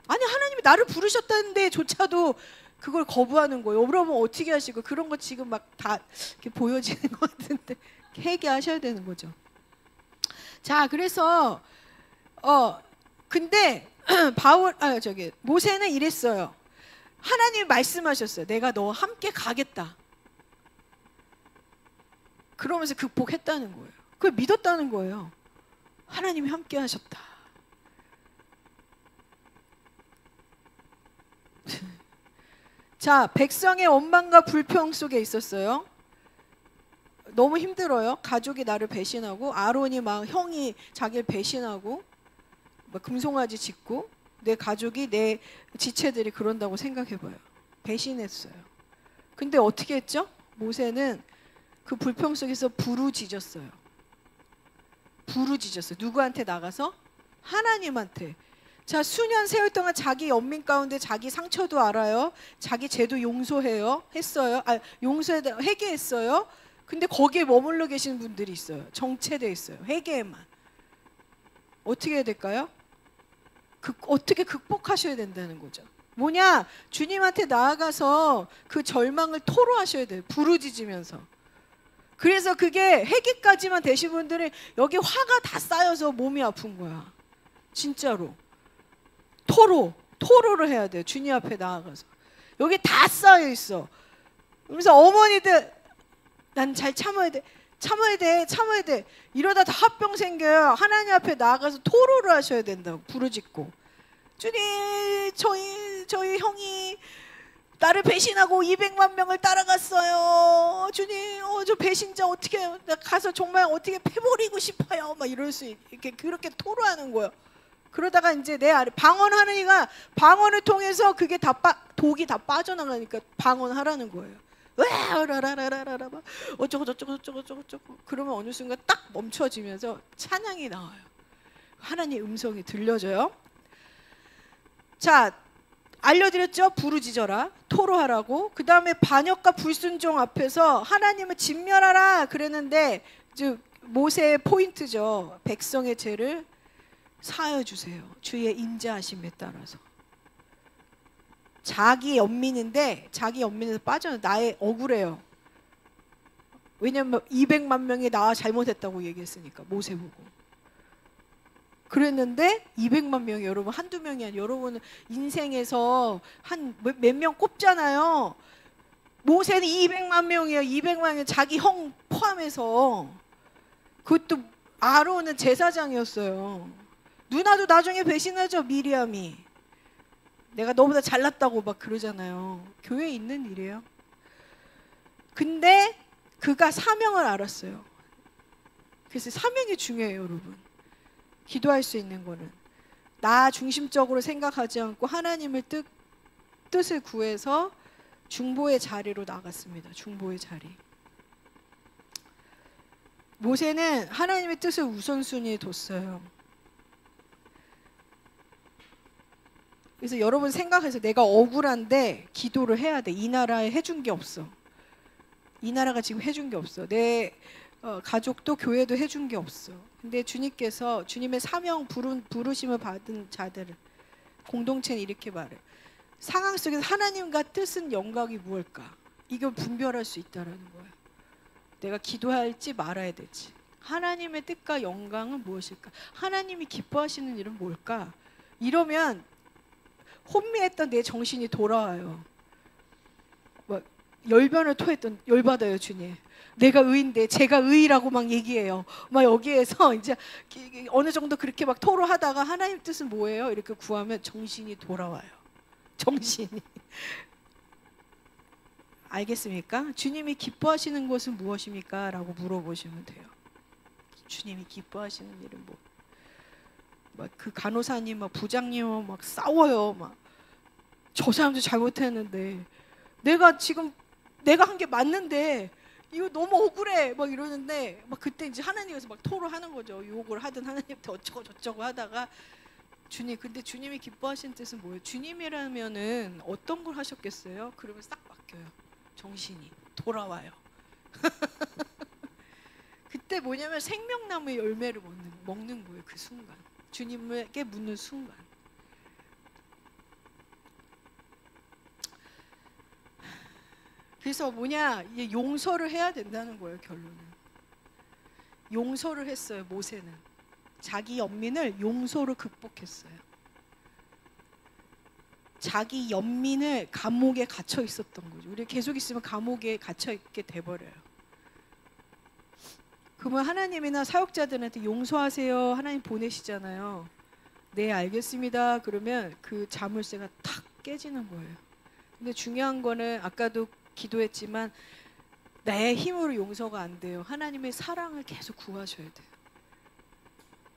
아니 하나님이 나를 부르셨다는데 조차도 그걸 거부하는 거예요. 그러면 어떻게 하시고 그런 거 지금 막 다 이렇게 보여지는 것 같은데 회개하셔야 되는 거죠. 자, 그래서 근데 모세는 이랬어요. 하나님이 말씀하셨어요. 내가 너와 함께 가겠다. 그러면서 극복했다는 거예요. 그걸 믿었다는 거예요. 하나님이 함께 하셨다. 자, 백성의 원망과 불평 속에 있었어요. 너무 힘들어요. 가족이 나를 배신하고 아론이 막 형이 자기를 배신하고 막 금송아지 짓고 내 가족이 내 지체들이 그런다고 생각해봐요. 배신했어요. 근데 어떻게 했죠? 모세는 그 불평 속에서 부르짖었어요. 누구한테 나가서? 하나님한테. 자, 수년 세월 동안 자기 연민 가운데 자기 상처도 알아요. 자기 죄도 했어요. 회개했어요. 근데 거기에 머물러 계시는 분들이 있어요. 정체돼 있어요. 회개에만. 어떻게 해야 될까요? 어떻게 극복하셔야 된다는 거죠. 뭐냐? 주님한테 나아가서 그 절망을 토로하셔야 돼요. 부르짖으면서. 그래서 그게 회개까지만 되신 분들은 여기 화가 다 쌓여서 몸이 아픈 거야. 진짜로. 토로를 해야 돼요. 주님 앞에 나아가서. 여기 다 쌓여 있어. 그래서 어머니들 난 잘 참아야 돼. 이러다 다 합병 생겨요. 하나님 앞에 나아가서 토로를 하셔야 된다고. 부르짖고. 주님, 저희 형이 나를 배신하고 200만 명을 따라갔어요. 주님, 저 배신자 어떻게 가서 정말 어떻게 패버리고 싶어요. 막 이럴 수 이렇게 그렇게 토로하는 거예요. 그러다가 이제 내 아래 방언하는 이가 방언을 통해서 그게 다 독이 다 빠져나가니까 방언하라는 거예요. 라라라라라라 어쩌고 그러면 어느 순간 딱 멈춰지면서 찬양이 나와요. 하나님의 음성이 들려져요. 자, 알려드렸죠? 부르짖어라, 토로하라고. 그 다음에 반역과 불순종 앞에서 하나님을 진멸하라 그랬는데, 즉 모세의 포인트죠. 백성의 죄를 사하여주세요. 주의 인자하심에 따라서. 자기 연민인데 자기 연민에서 빠져요. 나의 억울해요. 왜냐면 200만 명이 나 잘못했다고 얘기했으니까. 모세 보고. 그랬는데 200만 명이 여러분 한두 명이 아니에요. 여러분은 인생에서 한 몇 명 꼽잖아요. 모세는 200만 명이에요. 200만 명이 자기 형 포함해서. 그것도 아론은 제사장이었어요. 누나도 나중에 배신하죠. 미리암이. 내가 너보다 잘났다고 막 그러잖아요. 교회에 있는 일이에요. 근데 그가 사명을 알았어요. 그래서 사명이 중요해요, 여러분. 기도할 수 있는 거는 나 중심적으로 생각하지 않고 하나님의 뜻을 구해서 중보의 자리로 나갔습니다. 중보의 자리. 모세는 하나님의 뜻을 우선순위에 뒀어요. 그래서 여러분 생각해서 내가 억울한데 기도를 해야 돼. 이 나라에 해준 게 없어. 이 나라가 지금 해준 게 없어. 내 가족도 교회도 해준 게 없어. 근데 주님께서 주님의 사명 부르심을 받은 자들을 공동체는 이렇게 말해요. 상황 속에서 하나님과 뜻은 영광이 무엇일까? 이걸 분별할 수 있다라는 거예요. 내가 기도할지 말아야 될지. 하나님의 뜻과 영광은 무엇일까? 하나님이 기뻐하시는 일은 뭘까? 이러면 혼미했던 내 정신이 돌아와요. 막 열변을 토했던 열받아요, 주님. 내가 의인데 제가 의라고 막 얘기해요. 막 여기에서 이제 어느 정도 그렇게 막 토로하다가 하나님 뜻은 뭐예요? 이렇게 구하면 정신이 돌아와요. 정신이. 알겠습니까? 주님이 기뻐하시는 것은 무엇입니까? 라고 물어보시면 돼요. 주님이 기뻐하시는 일은 뭐? 막 그 간호사님, 막 부장님 막 싸워요. 막 저 사람도 잘못했는데 내가 한 게 맞는데 이거 너무 억울해 막 이러는데 막 그때 이제 하나님께서 막 토로하는 거죠. 욕을 하든 하나님한테 어쩌고 저쩌고 하다가 주님, 근데 주님이 기뻐하시는 뜻은 뭐예요? 주님이라면은 어떤 걸 하셨겠어요? 그러면 싹 바뀌어요. 정신이 돌아와요. 그때 뭐냐면 생명나무의 열매를 먹는 거예요. 그 순간. 주님에게 묻는 순간. 그래서 뭐냐, 이게 용서를 해야 된다는 거예요. 결론은. 용서를 했어요. 모세는. 자기 연민을 용서로 극복했어요. 자기 연민을 감옥에 갇혀 있었던 거죠. 우리 계속 있으면 감옥에 갇혀 있게 돼버려요. 그러면 하나님이나 사역자들한테 용서하세요. 하나님 보내시잖아요. 네, 알겠습니다. 그러면 그 자물쇠가 탁 깨지는 거예요. 근데 중요한 거는 아까도 기도했지만 내 힘으로 용서가 안 돼요. 하나님의 사랑을 계속 구하셔야 돼요.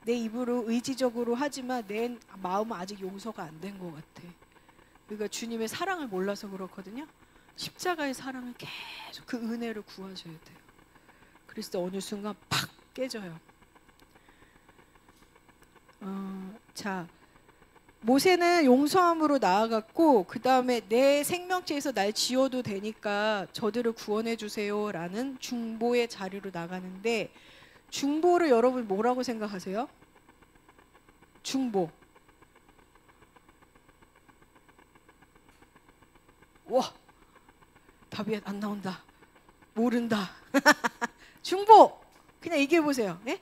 내 입으로 의지적으로 하지만 내 마음은 아직 용서가 안 된 것 같아. 그러니까 주님의 사랑을 몰라서 그렇거든요. 십자가의 사랑을 계속 그 은혜를 구하셔야 돼요. 그래서 어느 순간 팍 깨져요. 자, 모세는 용서함으로 나아갔고 그 다음에 내 생명체에서 날 지워도 되니까 저들을 구원해 주세요 라는 중보의 자리로 나가는데, 중보를 여러분 뭐라고 생각하세요? 중보. 와, 답이 안 나온다. 모른다. 중보. 그냥 얘기해 보세요. 네?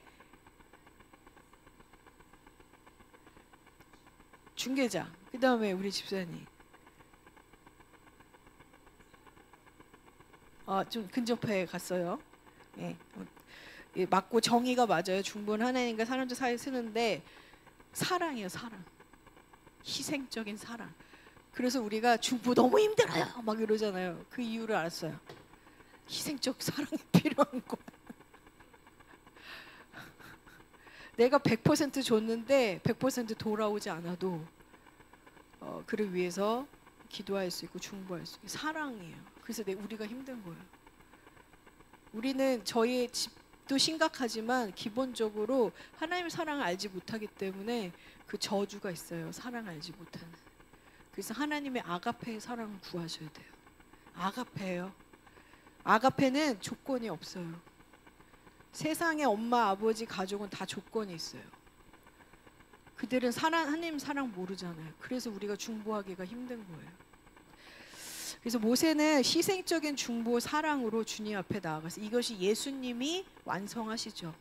중개자. 그 다음에 우리 집사님. 좀 근접해 갔어요. 예. 맞고 정의가 맞아요. 중보는 하나님과 사람들 사이에 쓰는데 사랑이에요. 사랑. 희생적인 사랑. 그래서 우리가 중보 너무 힘들어요 막 이러잖아요. 그 이유를 알았어요. 희생적 사랑이 필요한 거야. 내가 100% 줬는데 100% 돌아오지 않아도 그를 위해서 기도할 수 있고 중보할 수 있고 사랑이에요. 그래서 우리가 힘든 거예요. 우리는 저희의 집도 심각하지만 기본적으로 하나님의 사랑을 알지 못하기 때문에 그 저주가 있어요. 사랑을 알지 못하는. 그래서 하나님의 아가페의 사랑을 구하셔야 돼요. 아가페예요. 아가페는 조건이 없어요. 세상의 엄마, 아버지, 가족은 다 조건이 있어요. 그들은 하나님 사랑 모르잖아요. 그래서 우리가 중보하기가 힘든 거예요. 그래서 모세는 희생적인 중보 사랑으로 주님 앞에 나아가서 이것이 예수님이 완성하시죠.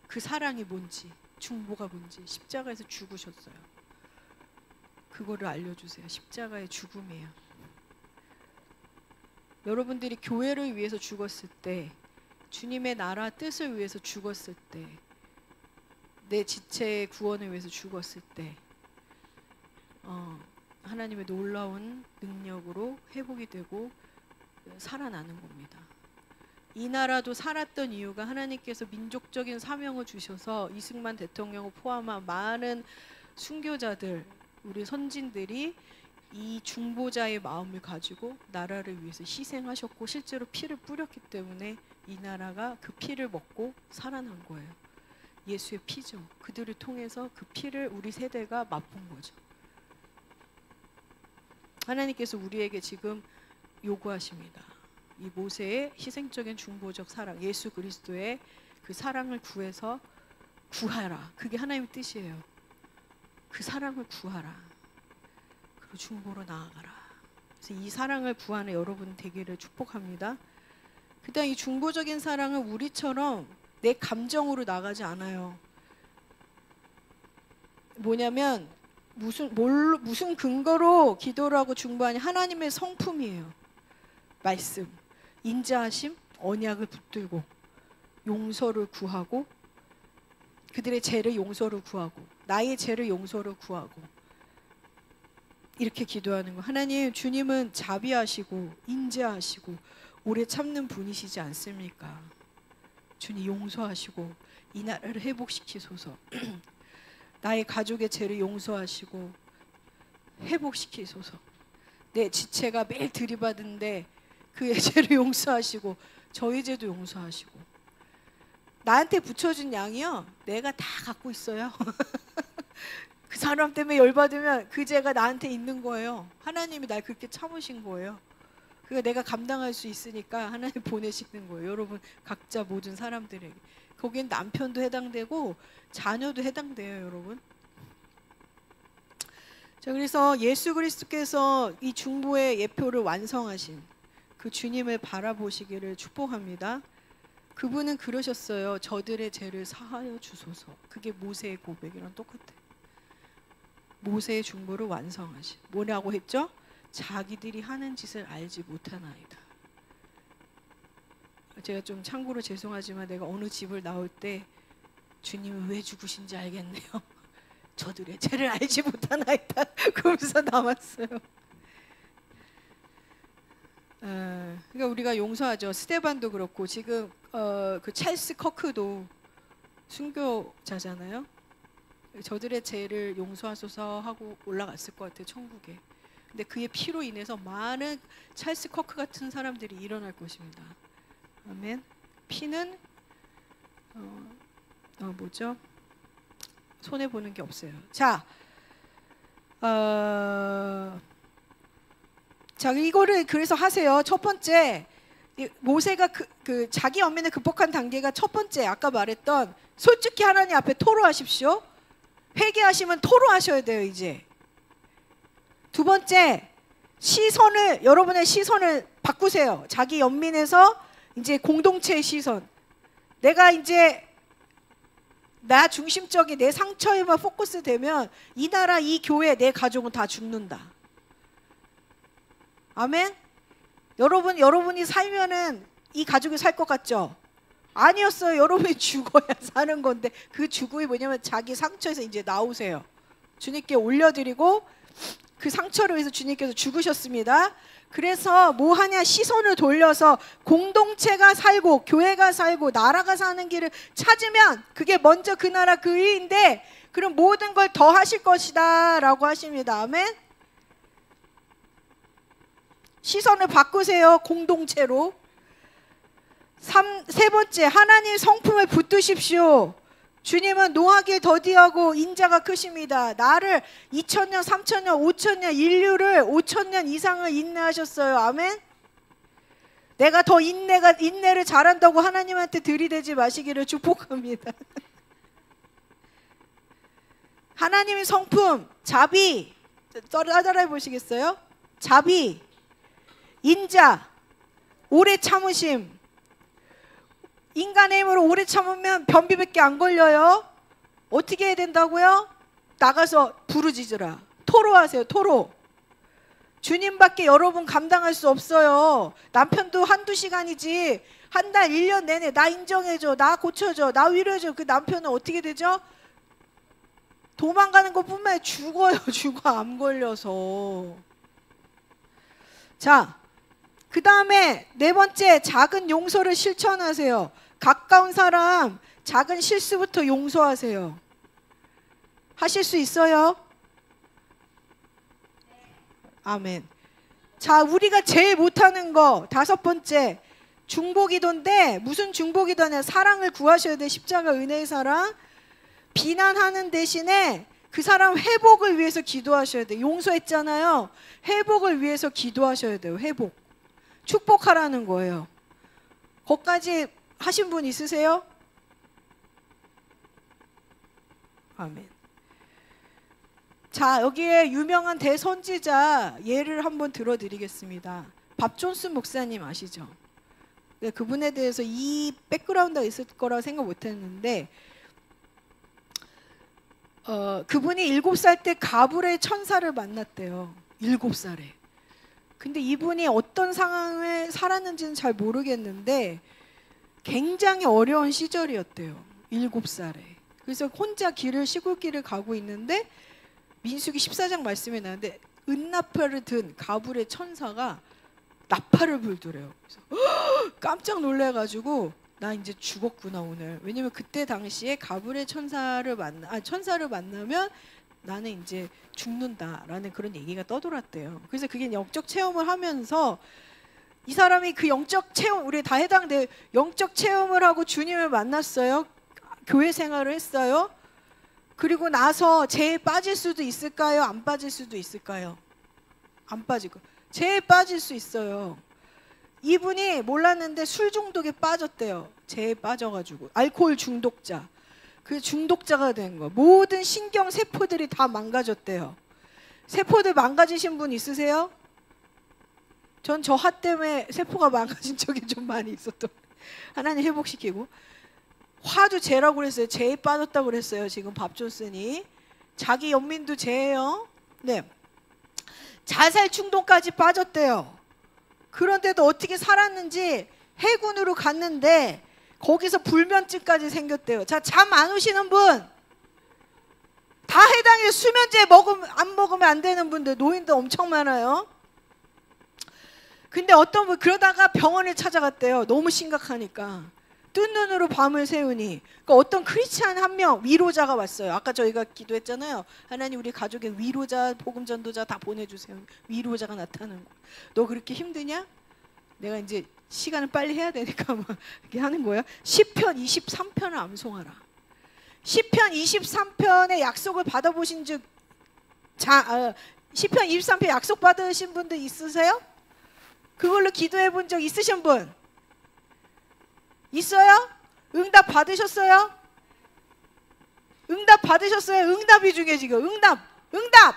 그 사랑이 뭔지, 중보가 뭔지 십자가에서 죽으셨어요. 그거를 알려주세요. 십자가의 죽음이에요. 여러분들이 교회를 위해서 죽었을 때, 주님의 나라 뜻을 위해서 죽었을 때, 내 지체의 구원을 위해서 죽었을 때 하나님의 놀라운 능력으로 회복이 되고 살아나는 겁니다. 이 나라도 살았던 이유가 하나님께서 민족적인 사명을 주셔서 이승만 대통령을 포함한 많은 순교자들, 우리 선진들이 이 중보자의 마음을 가지고 나라를 위해서 희생하셨고 실제로 피를 뿌렸기 때문에 이 나라가 그 피를 먹고 살아난 거예요. 예수의 피죠. 그들을 통해서 그 피를 우리 세대가 맛본 거죠. 하나님께서 우리에게 지금 요구하십니다. 이 모세의 희생적인 중보적 사랑, 예수 그리스도의 그 사랑을 구해서 구하라. 그게 하나님의 뜻이에요. 그 사랑을 구하라. 그리고 중보로 나아가라. 그래서 이 사랑을 구하는 여러분 되기를 축복합니다. 그다음 이 중보적인 사랑은 우리처럼 내 감정으로 나가지 않아요. 뭐냐면 무슨 근거로 기도를 하고 중보하냐. 하나님의 성품이에요. 말씀, 인자하심, 언약을 붙들고 용서를 구하고 그들의 죄를 용서를 구하고 나의 죄를 용서를 구하고 이렇게 기도하는 거. 하나님, 주님은 자비하시고 인자하시고 오래 참는 분이시지 않습니까? 주님 용서하시고 이 나라를 회복시키소서. 나의 가족의 죄를 용서하시고 회복시키소서. 내 지체가 매일 들이받는데 그의 죄를 용서하시고 저희 죄도 용서하시고. 나한테 붙여준 양이요, 내가 다 갖고 있어요. 그 사람 때문에 열받으면 그 죄가 나한테 있는 거예요. 하나님이 날 그렇게 참으신 거예요. 그거 내가 감당할 수 있으니까 하나님 보내시는 거예요. 여러분 각자 모든 사람들에게. 거기엔 남편도 해당되고 자녀도 해당돼요, 여러분. 자, 그래서 예수 그리스도께서 이 중보의 예표를 완성하신 그 주님을 바라보시기를 축복합니다. 그분은 그러셨어요. 저들의 죄를 사하여 주소서. 그게 모세의 고백이랑 똑같아요. 모세의 중보를 완성하신. 뭐라고 했죠? 자기들이 하는 짓을 알지 못하나이다. 제가 좀 참고로 죄송하지만 내가 어느 집을 나올 때 주님은 왜 죽으신지 알겠네요. 저들의 죄를 알지 못하나이다. 그러면서 나왔어요. 그러니까 우리가 용서하죠. 스테반도 그렇고 지금 그 찰스 커크도 순교자잖아요. 저들의 죄를 용서하소서 하고 올라갔을 것 같아요, 천국에. 근데 그의 피로 인해서 많은 찰스 커크 같은 사람들이 일어날 것입니다. 아멘. 피는 뭐죠? 손해 보는 게 없어요. 자, 자, 이거를 그래서 하세요. 첫 번째, 모세가 그 자기 연민을 극복한 단계가 첫 번째, 아까 말했던 솔직히 하나님 앞에 토로하십시오. 회개하시면 토로하셔야 돼요. 이제 두 번째, 여러분의 시선을 바꾸세요. 자기 연민에서 이제 공동체의 시선. 내가 이제 나 중심적인 내 상처에만 포커스 되면 이 나라, 이 교회, 내 가족은 다 죽는다. 아멘? 여러분이 살면은 이 가족이 살 것 같죠? 아니었어요. 여러분이 죽어야 사는 건데, 그 죽음이 뭐냐면 자기 상처에서 이제 나오세요. 주님께 올려드리고 그 상처를 위해서 주님께서 죽으셨습니다. 그래서 뭐 하냐? 시선을 돌려서 공동체가 살고 교회가 살고 나라가 사는 길을 찾으면 그게 먼저 그 나라 그 의인데, 그럼 모든 걸 더 하실 것이다 라고 하십니다. 아멘. 시선을 바꾸세요. 공동체로. 세 번째, 하나님 성품을 붙드십시오. 주님은 노하기에 더디하고 인자가 크십니다. 나를 2000년, 3000년, 5000년, 인류를 5000년 이상을 인내하셨어요. 아멘. 내가 더 인내를 잘한다고 하나님한테 들이대지 마시기를 축복합니다. 하나님의 성품, 자비, 따라해 보시겠어요? 자비, 인자, 오래 참으심. 인간의 힘으로 오래 참으면 변비밖에 안 걸려요. 어떻게 해야 된다고요? 나가서 부르짖으라. 토로하세요. 토로. 주님밖에 여러분 감당할 수 없어요. 남편도 한두 시간이지 한 달, 1년 내내 나 인정해줘, 나 고쳐줘, 나 위로해줘. 그 남편은 어떻게 되죠? 도망가는 것뿐만 아니라 죽어요. 죽어, 암 걸려서. 자, 그 다음에 네 번째, 작은 용서를 실천하세요. 가까운 사람 작은 실수부터 용서하세요. 하실 수 있어요? 아멘. 자, 우리가 제일 못하는 거 다섯 번째, 중보기도인데, 무슨 중보기도냐? 사랑을 구하셔야 돼. 십자가 은혜의 사랑. 비난하는 대신에 그 사람 회복을 위해서 기도하셔야 돼. 용서했잖아요. 회복을 위해서 기도하셔야 돼요. 회복. 축복하라는 거예요. 거기까지 하신 분 있으세요? 아멘. 자, 여기에 유명한 대선지자 예를 한번 들어드리겠습니다. 밥 존슨 목사님 아시죠? 그분에 대해서 이 백그라운드가 있을 거라고 생각 못했는데, 그분이 7살 때 가불의 천사를 만났대요. 7살에. 근데 이분이 어떤 상황을 살았는지는 잘 모르겠는데 굉장히 어려운 시절이었대요. 7살에. 그래서 혼자 시골길을 가고 있는데 민수기 14장 말씀에 나오는데 은나팔을 든 가불의 천사가 나팔을 불더래요. 그래서 깜짝 놀래가지고 나 이제 죽었구나 오늘. 왜냐면 그때 당시에 가불의 천사를 만나면 나는 이제 죽는다라는 그런 얘기가 떠돌았대요. 그래서 그게 영적 체험을 하면서 이 사람이 그 영적 체험, 우리 다 해당돼, 영적 체험을 하고 주님을 만났어요. 교회 생활을 했어요. 그리고 나서 죄에 빠질 수도 있을까요? 안 빠질 수도 있을까요? 안 빠지고. 죄에 빠질 수 있어요. 이분이 몰랐는데 술 중독에 빠졌대요. 죄에 빠져가지고. 알코올 중독자. 그 중독자가 된 거. 모든 신경 세포들이 다 망가졌대요. 세포들 망가지신 분 있으세요? 전 저 화 때문에 세포가 망가진 적이 좀 많이 있었던. 하나님 회복시키고. 화도 죄라고 그랬어요. 죄에 빠졌다고 그랬어요. 지금 밥 존슨이. 자기 연민도 죄예요. 네. 자살 충동까지 빠졌대요. 그런데도 어떻게 살았는지 해군으로 갔는데 거기서 불면증까지 생겼대요. 자, 잠 안 오시는 분 다 해당해요. 수면제 안 먹으면 안 되는 분들, 노인들 엄청 많아요. 근데 어떤 분 그러다가 병원을 찾아갔대요. 너무 심각하니까. 뜬 눈으로 밤을 새우니. 그러니까 어떤 크리스찬 한 명 위로자가 왔어요. 아까 저희가 기도했잖아요. 하나님 우리 가족에 위로자, 복음 전도자 다 보내주세요. 위로자가 나타나는 거야. 너 그렇게 힘드냐? 내가 이제 시간을 빨리 해야 되니까 막 이렇게 하는 거예요. 시편 23편을 암송하라. 시편 23편의 약속을 받아보신 즉, 시편 23편 약속 받으신 분들 있으세요? 그걸로 기도해 본 적 있으신 분? 있어요? 응답 받으셨어요? 응답 받으셨어요? 응답이 중요해 지금. 응답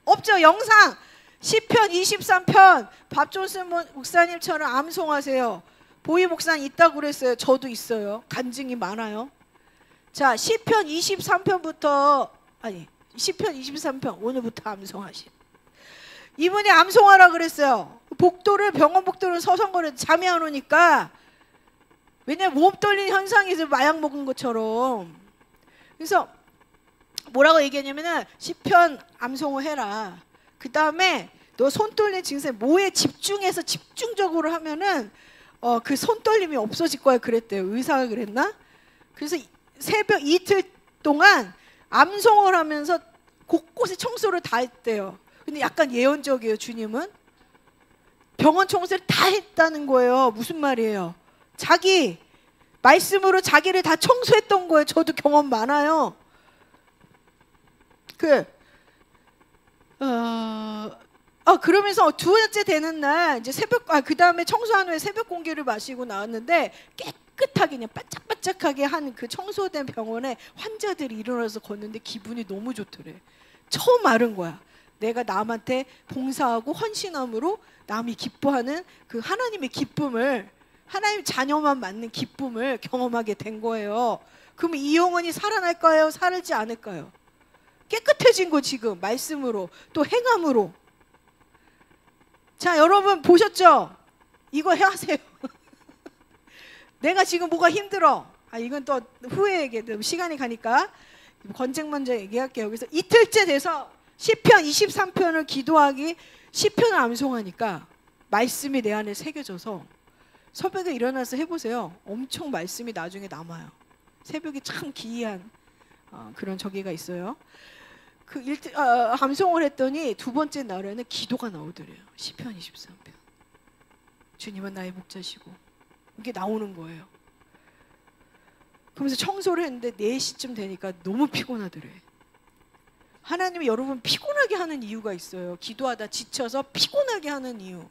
없죠? 영상 시편 23편 밥존슨 목사님처럼 암송하세요. 보이 목사님 있다고 그랬어요. 저도 있어요. 간증이 많아요. 자, 시편 23편부터 시편 23편 오늘부터 암송하시. 이분이 암송하라 그랬어요. 병원 복도를 서성거려 잠이 안 오니까, 왜냐면 몸 떨리는 현상에서 마약 먹은 것처럼. 그래서 뭐라고 얘기했냐면은 시편 암송을 해라. 그 다음에 너 손 떨리는 증세 뭐에 집중해서 집중적으로 하면은 그 손 떨림이 없어질 거야 그랬대요. 의사가 그랬나? 그래서 새벽 이틀 동안 암송을 하면서 곳곳에 청소를 다 했대요. 근데 약간 예언적이에요. 주님은 병원 청소를 다 했다는 거예요. 무슨 말이에요? 자기 말씀으로 자기를 다 청소했던 거예요. 저도 경험 많아요. 그러면서 두 번째 되는 날 이제 그 다음에 청소한 후에 새벽 공기를 마시고 나왔는데 깨끗하게 그냥 반짝반짝하게 한 그 청소된 병원에 환자들이 일어나서 걷는데 기분이 너무 좋더래. 처음 알은 거야. 내가 남한테 봉사하고 헌신함으로 남이 기뻐하는 그 하나님의 기쁨을, 하나님 자녀만 맞는 기쁨을 경험하게 된 거예요. 그럼 이 영혼이 살아날까요? 살지 않을까요? 깨끗해진 거 지금 말씀으로 또 행함으로. 자, 여러분 보셨죠? 이거 하세요. 내가 지금 뭐가 힘들어. 이건 또 후에 얘기해. 시간이 가니까 건쟁 먼저 얘기할게요. 그래서 이틀째 돼서 시편 23편을 기도하기, 시편을 암송하니까 말씀이 내 안에 새겨져서 새벽에 일어나서 해보세요. 엄청 말씀이 나중에 남아요. 새벽에 참 기이한 그런 저기가 있어요. 암송을 했더니 두 번째 날에는 기도가 나오더래요. 시편 23편. 주님은 나의 목자시고, 이게 나오는 거예요. 그러면서 청소를 했는데 4시쯤 되니까 너무 피곤하더래. 하나님이 여러분 피곤하게 하는 이유가 있어요. 기도하다 지쳐서 피곤하게 하는 이유.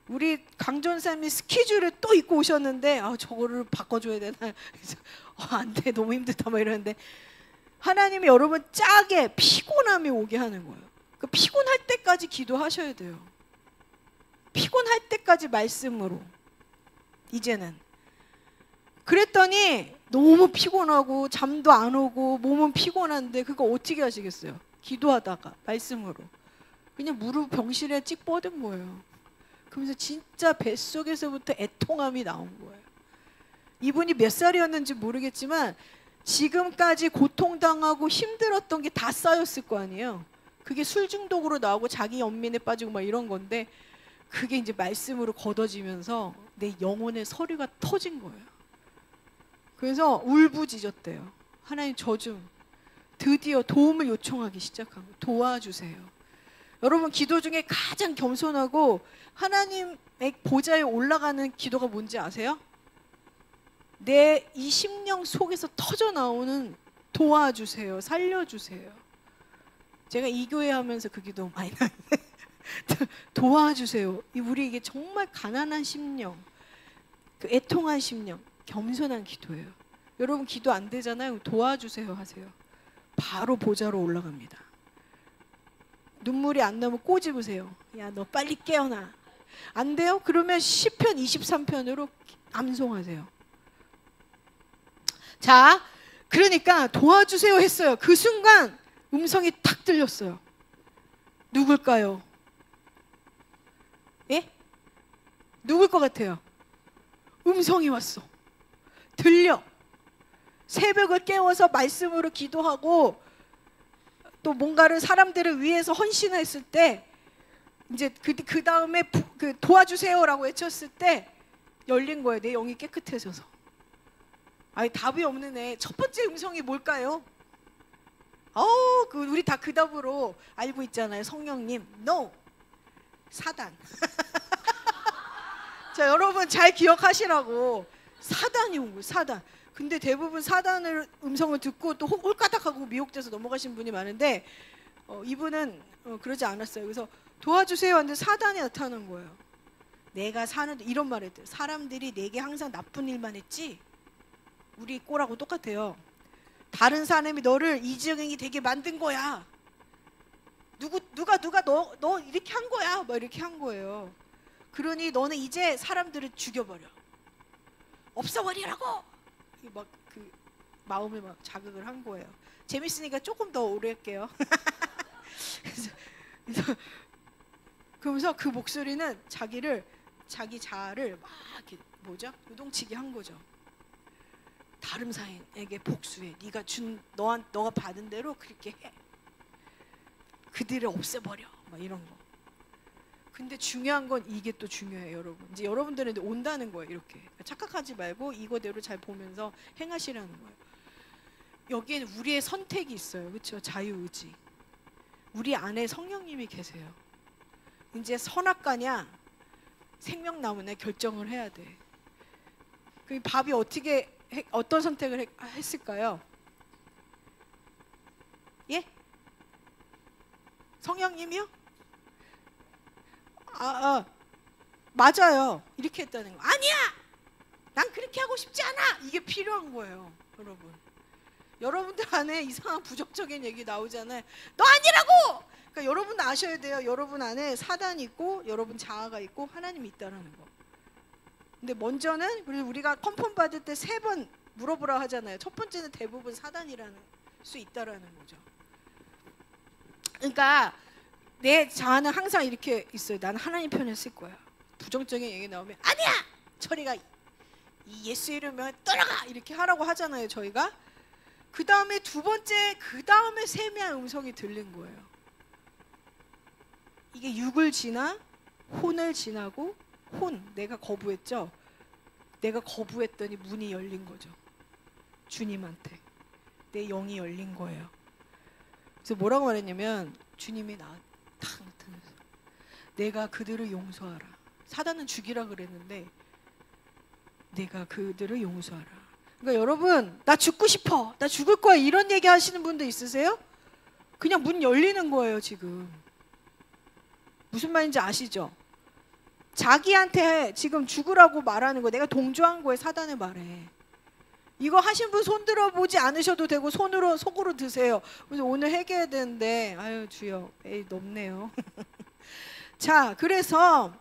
우리 강전사님이 스케줄을 또 입고 오셨는데 저거를 바꿔줘야 되나? 그래서 안 돼, 너무 힘들다 막 이러는데, 하나님이 여러분 짜게 피곤함이 오게 하는 거예요. 그 피곤할 때까지 기도하셔야 돼요. 피곤할 때까지 말씀으로. 이제는 그랬더니 너무 피곤하고 잠도 안 오고 몸은 피곤한데 그거 어떻게 하시겠어요? 기도하다가 말씀으로 그냥 무릎 병실에 찍 뻗은 거예요. 그러면서 진짜 뱃속에서부터 애통함이 나온 거예요. 이분이 몇 살이었는지 모르겠지만 지금까지 고통당하고 힘들었던 게 다 쌓였을 거 아니에요. 그게 술 중독으로 나오고 자기 연민에 빠지고 막 이런 건데, 그게 이제 말씀으로 걷어지면서 내 영혼의 서류가 터진 거예요. 그래서 울부짖었대요. 하나님, 저 좀 드디어 도움을 요청하기 시작한 거예요. 도와주세요. 여러분, 기도 중에 가장 겸손하고 하나님의 보좌에 올라가는 기도가 뭔지 아세요? 내 이 심령 속에서 터져 나오는 도와주세요, 살려주세요. 제가 이 교회 하면서 그 기도 많이 나는데 도와주세요. 우리 이게 정말 가난한 심령, 그 애통한 심령, 겸손한 기도예요. 여러분 기도 안 되잖아요. 도와주세요 하세요. 바로 보좌로 올라갑니다. 눈물이 안 나면 꼬집으세요. 야, 너 빨리 깨어나. 안 돼요? 그러면 시편 23편으로 암송하세요. 자, 그러니까 도와주세요 했어요. 그 순간 음성이 탁 들렸어요. 누굴까요? 예? 누굴 것 같아요? 음성이 왔어. 들려. 새벽을 깨워서 말씀으로 기도하고 또 뭔가를 사람들을 위해서 헌신했을 때, 이제 그 다음에 도와주세요라고 외쳤을 때 열린 거예요. 내 영이 깨끗해져서. 답이 없는 애. 첫 번째 음성이 뭘까요? 우리 다 그 답으로 알고 있잖아요. 성령님, no, 사단. 자, 여러분 잘 기억하시라고. 사단이 온 거예요. 사단. 근데 대부분 사단을 음성을 듣고 또 홀까닥하고 미혹돼서 넘어가신 분이 많은데, 이분은 그러지 않았어요. 그래서 도와주세요 하는데 사단이 나타난 거예요. 내가 사는데 이런 말 했대요. 사람들이 내게 항상 나쁜 일만 했지, 우리 꼴하고 똑같아요. 다른 사람이 너를 이지영이 되게 만든 거야. 누가 너 이렇게 한 거야. 막 이렇게 한 거예요. 그러니 너는 이제 사람들을 죽여버려. 없애버리라고. 막 그 마음을 막 자극을 한 거예요. 재밌으니까 조금 더 오래 할게요. 그러면서 그 목소리는 자기 자아를 막 이렇게 요동치게 한 거죠. 다른 사람에게 복수해. 너가 받은 대로 그렇게 해. 그들을 없애버려. 막 이런 거. 근데 중요한 건 이게 또 중요해요, 여러분. 이제 여러분들은 온다는 거예요, 이렇게. 착각하지 말고 이거대로 잘 보면서 행하시라는 거예요. 여기에는 우리의 선택이 있어요, 그렇죠? 자유의지. 우리 안에 성령님이 계세요. 이제 선악과냐 생명나무냐 결정을 해야 돼. 그 밥이 어떤 선택을 했을까요? 예? 성령님이요? 맞아요. 이렇게 했다는 거. 아니야! 난 그렇게 하고 싶지 않아! 이게 필요한 거예요, 여러분. 여러분들 안에 이상한 부정적인 얘기 나오잖아요. 너 아니라고! 그러니까 여러분 아셔야 돼요. 여러분 안에 사단이 있고 여러분 자아가 있고 하나님이 있다라는 거. 근데 먼저는 우리가 컨펌 받을 때 3번 물어보라 하잖아요. 첫 번째는 대부분 사단이라는 수 있다라는 거죠. 그러니까 내 자아는 항상 이렇게 있어요. 나는 하나님 편에 쓸 거야. 부정적인 얘기 나오면 아니야! 저리가 이 예수 이름에 떠나가! 이렇게 하라고 하잖아요, 저희가. 그 다음에 두 번째, 그 다음에 세미한 음성이 들린 거예요. 이게 육을 지나 혼을 지나고 내가 거부했죠. 내가 거부했더니 문이 열린 거죠. 주님한테 내 영이 열린 거예요. 그래서 뭐라고 말했냐면 주님이 딱 나타나서 내가 그들을 용서하라. 사단은 죽이라 그랬는데 내가 그들을 용서하라. 그러니까 여러분 나 죽고 싶어. 나 죽을 거야. 이런 얘기 하시는 분도 있으세요? 그냥 문 열리는 거예요 지금. 무슨 말인지 아시죠? 자기한테 지금 죽으라고 말하는 거 내가 동조한 거에 사단의 말에. 이거 하신 분 손 들어보지 않으셔도 되고 속으로 드세요. 그래서 오늘 회개해야 되는데 아유 주여 에이 높네요. 자 그래서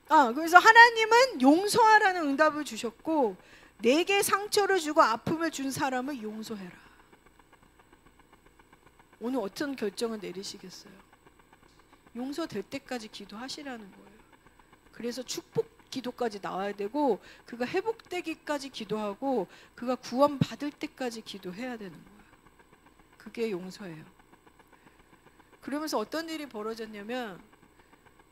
하나님은 용서하라는 응답을 주셨고 내게 상처를 주고 아픔을 준 사람을 용서해라. 오늘 어떤 결정을 내리시겠어요? 용서될 때까지 기도하시라는 거예요. 그래서 축복 기도까지 나와야 되고 그가 회복되기까지 기도하고 그가 구원받을 때까지 기도해야 되는 거예요. 그게 용서예요. 그러면서 어떤 일이 벌어졌냐면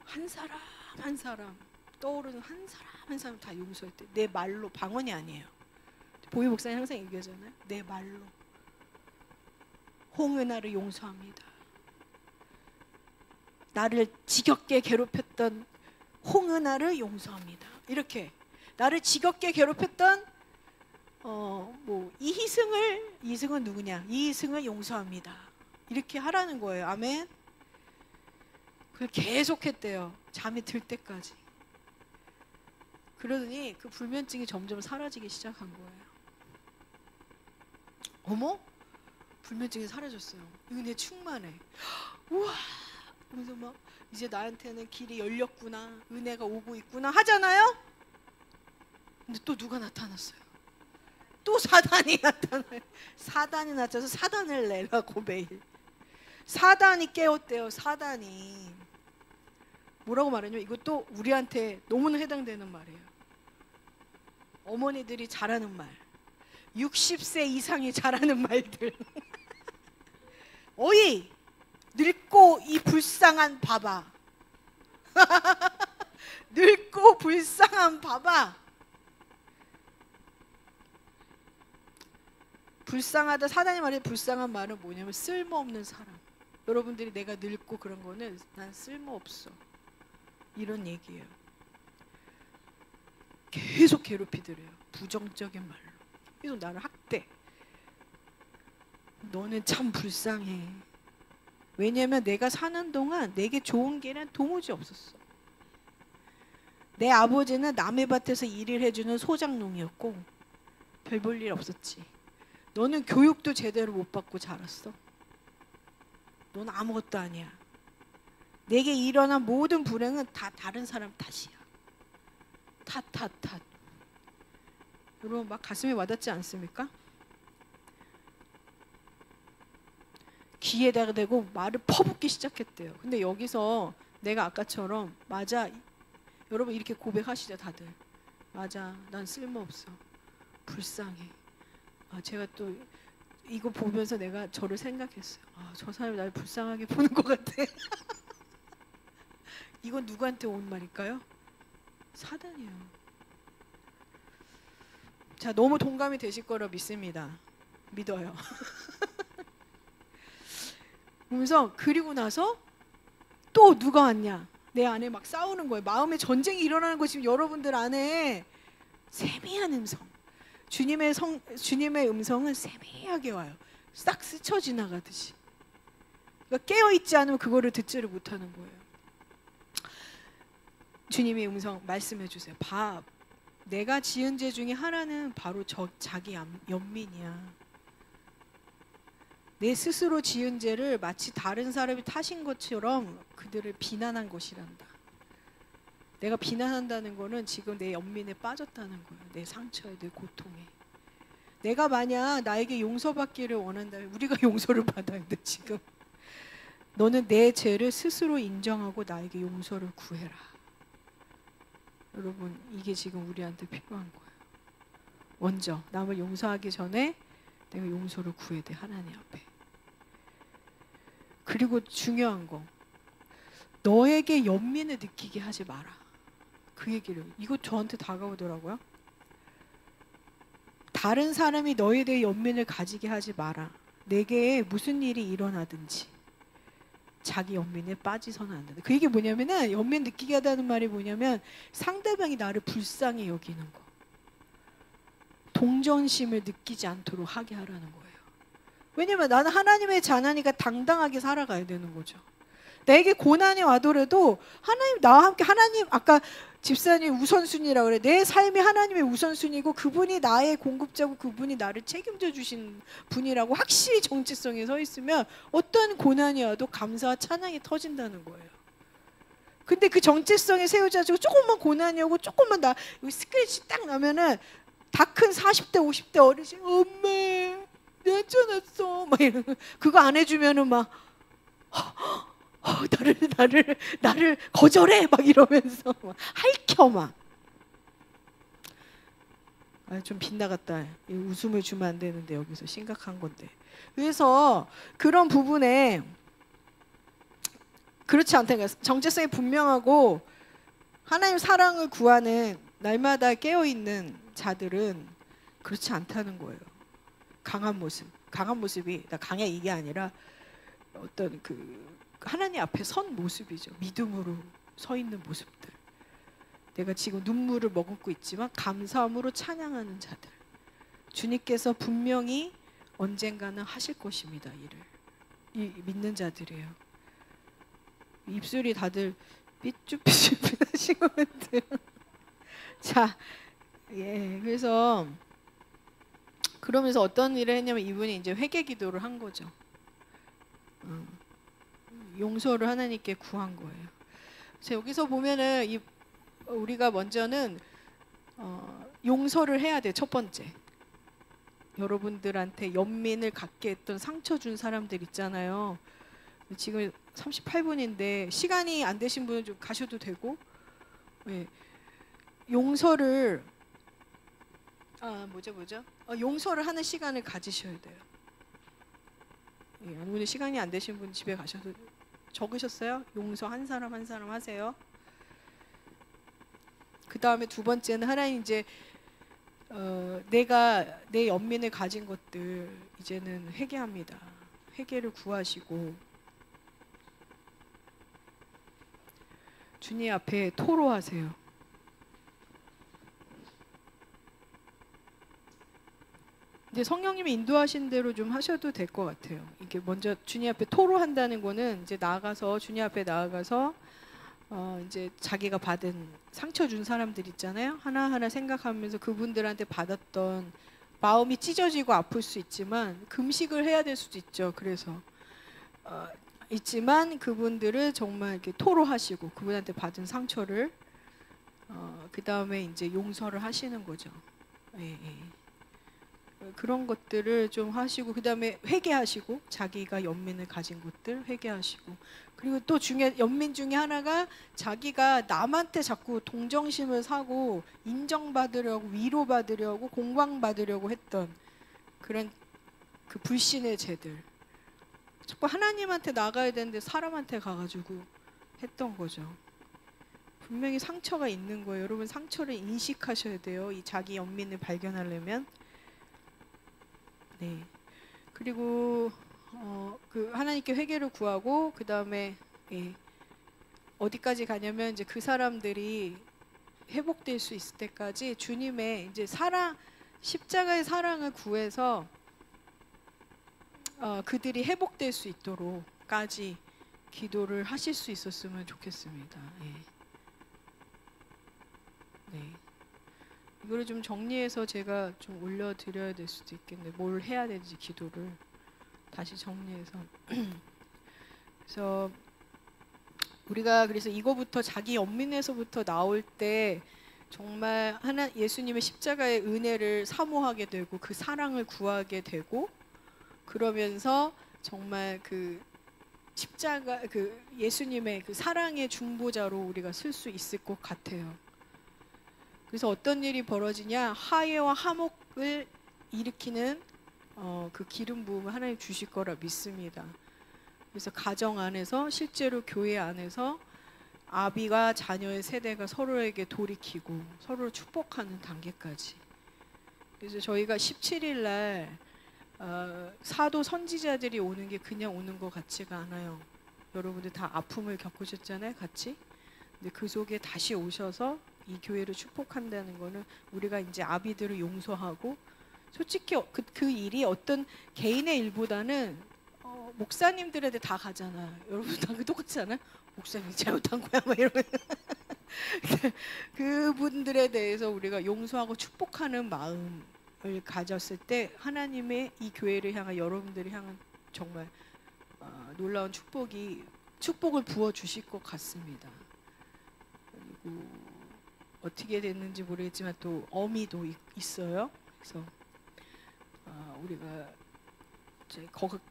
한 사람 한 사람 떠오르는 한 사람 다 용서했대. 내 말로, 방언이 아니에요. 보희 목사님 항상 얘기하잖아요. 내 말로 홍은아를 용서합니다. 나를 지겹게 괴롭혔던 홍은아를 용서합니다. 이렇게 나를 지겹게 괴롭혔던 이희승은 누구냐? 이희승을 용서합니다. 이렇게 하라는 거예요. 아멘. 그걸 계속 했대요. 잠이 들 때까지. 그러더니 그 불면증이 점점 사라지기 시작한 거예요. 어머? 불면증이 사라졌어요. 이거 내 충만해. 우와! 그래서 막 이제 나한테는 길이 열렸구나. 은혜가 오고 있구나 하잖아요. 근데 또 누가 나타났어요. 또 사단이 나타나요. 사단이 나타나서 사단을 내라고 매일. 사단이 깨웠대요. 사단이. 뭐라고 말하냐면 이것도 우리한테 너무나 해당되는 말이에요. 어머니들이 잘하는 말. 60세 이상이 잘하는 말들. 어이! 늙고 이 불쌍한 바바. 늙고 불쌍한 바바. 불쌍하다. 사단이 말해 불쌍한 말은 뭐냐면 쓸모없는 사람. 여러분들이 내가 늙고 그런 거는 난 쓸모없어. 이런 얘기예요. 계속 괴롭히더래요. 부정적인 말로. 계속 나를 학대. 너는 참 불쌍해. 왜냐면 내가 사는 동안 내게 좋은 게는 도무지 없었어. 내 아버지는 남의 밭에서 일을 해주는 소장농이었고 별 볼 일 없었지. 너는 교육도 제대로 못 받고 자랐어. 넌 아무것도 아니야. 내게 일어난 모든 불행은 다 다른 사람 탓이야. 탓. 여러분 막 가슴에 와닿지 않습니까? 귀에다가 대고 말을 퍼붓기 시작했대요. 근데 여기서 내가 아까처럼 맞아. 여러분 이렇게 고백하시죠 다들. 맞아. 난 쓸모없어. 불쌍해. 제가 또 이거 보면서 내가 저를 생각했어요. 저 사람이 나를 불쌍하게 보는 것 같아. 이건 누구한테 온 말일까요? 사단이에요. 자, 너무 동감이 되실 거라 믿습니다. 믿어요. 그러면서 그리고 나서 또 누가 왔냐? 내 안에 막 싸우는 거예요. 마음의 전쟁이 일어나는 거 지금 여러분들 안에 세미한 음성. 주님의 음성은 세미하게 와요. 싹 스쳐 지나가듯이. 그러니까 깨어 있지 않으면 그거를 듣지를 못하는 거예요. 주님의 음성 말씀해 주세요. 내가 지은 죄 중에 하나는 바로 자기 연민이야. 내 스스로 지은 죄를 마치 다른 사람이 탓인 것처럼 그들을 비난한 것이란다. 내가 비난한다는 거는 지금 내 연민에 빠졌다는 거예요. 내 상처에, 내 고통에. 내가 만약 나에게 용서받기를 원한다면 우리가 용서를 받아야 돼 지금. 너는 내 죄를 스스로 인정하고 나에게 용서를 구해라. 여러분 이게 지금 우리한테 필요한 거예요. 먼저 남을 용서하기 전에 내가 용서를 구해야 돼 하나님 앞에. 그리고 중요한 거 너에게 연민을 느끼게 하지 마라. 그 얘기를 이거 저한테 다가오더라고요. 다른 사람이 너에 대해 연민을 가지게 하지 마라. 내게 무슨 일이 일어나든지 자기 연민에 빠지서는 안 된다. 그 얘기 뭐냐면은 연민 느끼게 하다는 말이 뭐냐면 상대방이 나를 불쌍히 여기는 거. 동정심을 느끼지 않도록 하게 하라는 거예요. 왜냐면 나는 하나님의 자녀니까 당당하게 살아가야 되는 거죠. 내게 고난이 와더라도 하나님 나와 함께 하나님 아까 집사님 우선순위라고 그래. 내 삶이 하나님의 우선순위고 그분이 나의 공급자고 그분이 나를 책임져 주신 분이라고 확실히 정체성에 서 있으면 어떤 고난이 와도 감사와 찬양이 터진다는 거예요. 근데 그 정체성에 세우지 않고 조금만 고난이 오고 조금만 스크래치 딱 나면은 다 큰 40대 50대 어르신 엄마 괜찮았어 막 이러는 그거 안 해주면은 막 나를 거절해 막 이러면서 막 할켜 막. 좀 빗나갔다. 웃음을 주면 안 되는데 여기서 심각한 건데. 그래서 그런 부분에 그렇지 않다니까. 정체성이 분명하고 하나님 사랑을 구하는 날마다 깨어있는 자들은 그렇지 않다는 거예요. 강한 모습이 나 강해 이게 아니라 어떤 그 하나님 앞에 선 모습이죠. 믿음으로 서 있는 모습들. 내가 지금 눈물을 머금고 있지만 감사함으로 찬양하는 자들. 주님께서 분명히 언젠가는 하실 것입니다. 일을. 믿는 자들이에요. 입술이 다들 삐쭉삐쭉하신 것 같아요. 자, 그래서 그러면서 어떤 일을 했냐면 이분이 이제 회개 기도를 한 거죠. 용서를 하나님께 구한 거예요. 그래서 여기서 보면은 우리가 먼저는 용서를 해야 돼. 첫 번째. 여러분들한테 연민을 갖게 했던 상처 준 사람들 있잖아요. 지금 38분인데 시간이 안 되신 분은 좀 가셔도 되고 용서를 용서를 하는 시간을 가지셔야 돼요. 오늘 시간이 안 되신 분 집에 가셔도 적으셨어요? 용서 한 사람 한 사람 하세요. 그 다음에 두 번째는 하나님 이제 내가 내 연민을 가진 것들 이제는 회개합니다. 회개를 구하시고 주님 앞에 토로하세요. 이제 성령님이 인도하신 대로 좀 하셔도 될 것 같아요. 이게 먼저 주님 앞에 토로한다는 거는 이제 주님 앞에 나아가서 이제 자기가 받은 상처 준 사람들 있잖아요. 하나하나 생각하면서 그분들한테 받았던 마음이 찢어지고 아플 수 있지만 금식을 해야 될 수도 있죠. 그래서 있지만 그분들을 정말 이렇게 토로하시고 그분한테 받은 상처를 그 다음에 이제 용서를 하시는 거죠. 예, 예. 그런 것들을 좀 하시고 그 다음에 회개하시고 자기가 연민을 가진 것들 회개하시고 그리고 또 연민 중에 하나가 자기가 남한테 자꾸 동정심을 사고 인정받으려고 위로받으려고 공광받으려고 했던 그런 그 불신의 죄들 자꾸 하나님한테 나가야 되는데 사람한테 가가지고 했던 거죠. 분명히 상처가 있는 거예요. 여러분 상처를 인식하셔야 돼요. 이 자기 연민을 발견하려면. 네. 그리고 그 하나님께 회개를 구하고 그 다음에 예, 어디까지 가냐면 이제 그 사람들이 회복될 수 있을 때까지 주님의 이제 십자가의 사랑을 구해서 그들이 회복될 수 있도록까지 기도를 하실 수 있었으면 좋겠습니다. 예. 네. 이거를 좀 정리해서 제가 좀 올려드려야 될 수도 있겠는데 뭘 해야 되는지 기도를 다시 정리해서 그래서 우리가 그래서 이거부터 자기 연민에서부터 나올 때 정말 예수님의 십자가의 은혜를 사모하게 되고 그 사랑을 구하게 되고 그러면서 정말 그 십자가 그 예수님의 그 사랑의 중보자로 우리가 쓸 수 있을 것 같아요. 그래서 어떤 일이 벌어지냐 화해와 화목을 일으키는 그 기름 부음을 하나님 주실 거라 믿습니다. 그래서 가정 안에서 실제로 교회 안에서 아비와 자녀의 세대가 서로에게 돌이키고 서로를 축복하는 단계까지. 그래서 저희가 17일 날 사도 선지자들이 오는 게 그냥 오는 것 같지가 않아요. 여러분들 다 아픔을 겪으셨잖아요, 같이. 근데 그 속에 다시 오셔서 이 교회를 축복한다는 거는 우리가 이제 아비들을 용서하고 솔직히 그 일이 어떤 개인의 일보다는 목사님들한테 다 가잖아. 여러분 다 똑같지 않아요? 목사님이 잘못한 거야 막 이러면 그분들에 대해서 우리가 용서하고 축복하는 마음을 가졌을 때 하나님의 이 교회를 향한 여러분들을 향한 정말 놀라운 축복을 부어주실 것 같습니다. 그리고 어떻게 됐는지 모르겠지만 또 어미도 있어요. 그래서 우리가 이제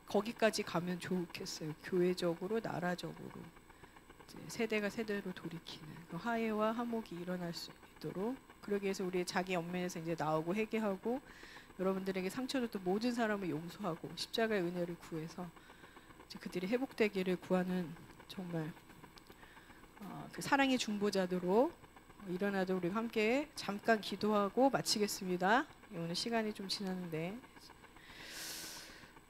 거기까지 가면 좋겠어요. 교회적으로 나라적으로 이제 세대가 세대로 돌이키는 그 화해와 화목이 일어날 수 있도록 그러기 위해서 우리의 자기 연민에서 이제 나오고 회개하고 여러분들에게 상처줬던 모든 사람을 용서하고 십자가의 은혜를 구해서 이제 그들이 회복되기를 구하는 정말 그 사랑의 중보자들로 일어나도록 우리 함께 잠깐 기도하고 마치겠습니다. 오늘 시간이 좀 지났는데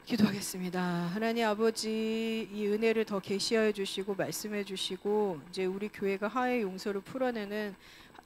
기도하겠습니다. 하나님 아버지 이 은혜를 더 계시하여 주시고 말씀해 주시고 이제 우리 교회가 화해 용서를 풀어내는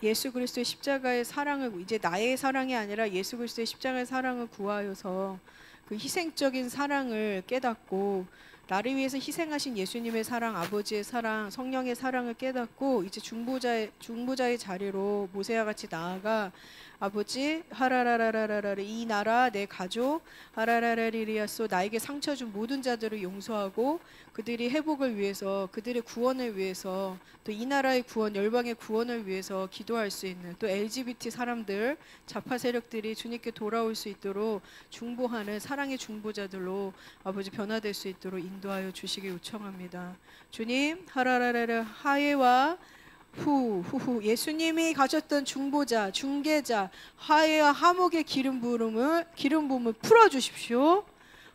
예수 그리스도의 십자가의 사랑을 이제 나의 사랑이 아니라 예수 그리스도의 십자가의 사랑을 구하여서 그 희생적인 사랑을 깨닫고 나를 위해서 희생하신 예수님의 사랑, 아버지의 사랑, 성령의 사랑을 깨닫고 이제 중보자의 자리로 모세와 같이 나아가 아버지 하라라라라라라 이 나라 내 가족 하라라라리리아소 나에게 상처 준 모든 자들을 용서하고 그들이 회복을 위해서 그들의 구원을 위해서 또 이 나라의 구원 열방의 구원을 위해서 기도할 수 있는 또 LGBT 사람들 좌파 세력들이 주님께 돌아올 수 있도록 중보하는 사랑의 중보자들로 아버지 변화될 수 있도록 인도하여 주시기 요청합니다. 주님 하라라라라 화해와 후후후 예수님이 가졌던 중보자, 중개자, 화해와 화목의 기름 부음을 풀어 주십시오.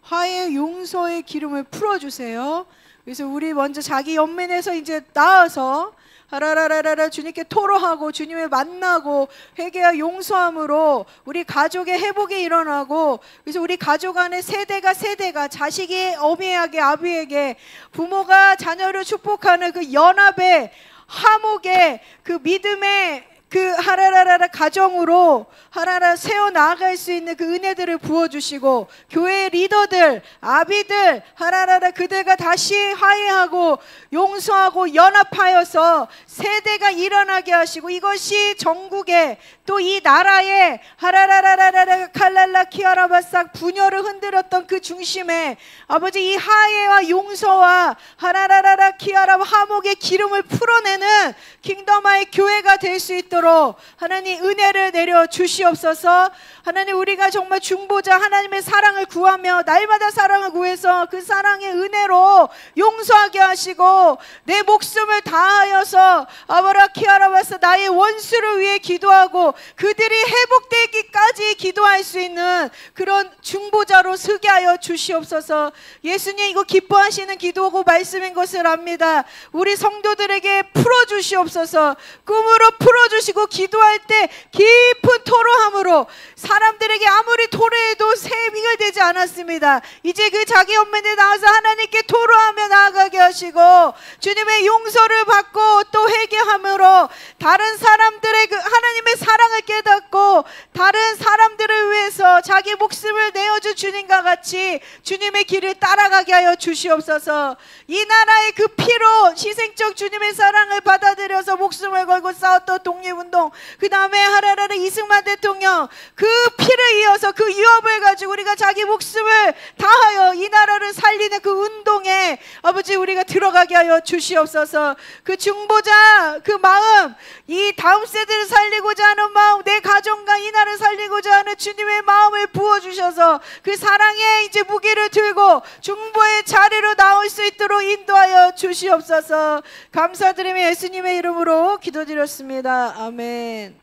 화해 용서의 기름을 풀어 주세요. 그래서 우리 먼저 자기 연민에서 이제 나와서 하라라라라 주님께 토로하고 주님을 만나고 회개와 용서함으로 우리 가족의 회복이 일어나고 그래서 우리 가족 안에 세대가 자식이 어미에게 아비에게 부모가 자녀를 축복하는 그 연합의 화목의 그 믿음의 그 하라라라 가정으로 하라라 세워 나아갈 수 있는 그 은혜들을 부어주시고, 교회의 리더들, 아비들, 하라라라 그들과 다시 화해하고 용서하고 연합하여서 세대가 일어나게 하시고, 이것이 전국에 또 이 나라에 하라라라라라 칼랄라 키아라바싹 분열을 흔들었던 그 중심에 아버지 이 화해와 용서와 하라라라라 키아라 화목의 기름을 풀어내는 킹덤화의 교회가 될 수 있도록 하나님 은혜를 내려 주시옵소서. 하나님, 우리가 정말 중보자 하나님의 사랑을 구하며 날마다 사랑을 구해서 그 사랑의 은혜로 용서하게 하시고, 내 목숨을 다하여서 아바라 키아라바사 나의 원수를 위해 기도하고 그들이 회복되기까지 기도할 수 있는 그런 중보자로 서게 하여 주시옵소서. 예수님, 이거 기뻐하시는 기도고 말씀인 것을 압니다. 우리 성도들에게 풀어주시옵소서. 꿈으로 풀어주시고, 기도할 때 깊은 토로함으로 사람들에게 아무리 토로해도 셈이 되지 않았습니다. 이제 그 자기 엄면에 나와서 하나님께 토로하며 나아가게 하시고, 주님의 용서를 받고 또 회개함으로 다른 사람들의 그 하나님의 사랑을 깨닫고 다른 사람들을 위해서 자기 목숨을 내어준 주님과 같이 주님의 길을 따라가게 하여 주시옵소서. 이 나라의 그 피로 희생적 주님의 사랑을 받아들여서 목숨을 걸고 싸웠던 독립운동, 그 다음에 하라라라 이승만 대통령, 그 피를 이어서 그 유업을 가지고 우리가 자기 목숨을 다하여 이 나라를 살리는 그 운동에 아버지 우리가 들어가게 하여 주시옵소서. 그 중보자 그 마음, 이 다음 세대를 살리고자 하는 마음, 내 가정과 이 나라를 살리고자 하는 주님의 마음을 부어주셔서 그 사랑의 이제 무기를 들고 중보의 자리로 나올 수 있도록 인도하여 주시옵소서. 감사드리며 예수님의 이름으로 기도드렸습니다. 아멘.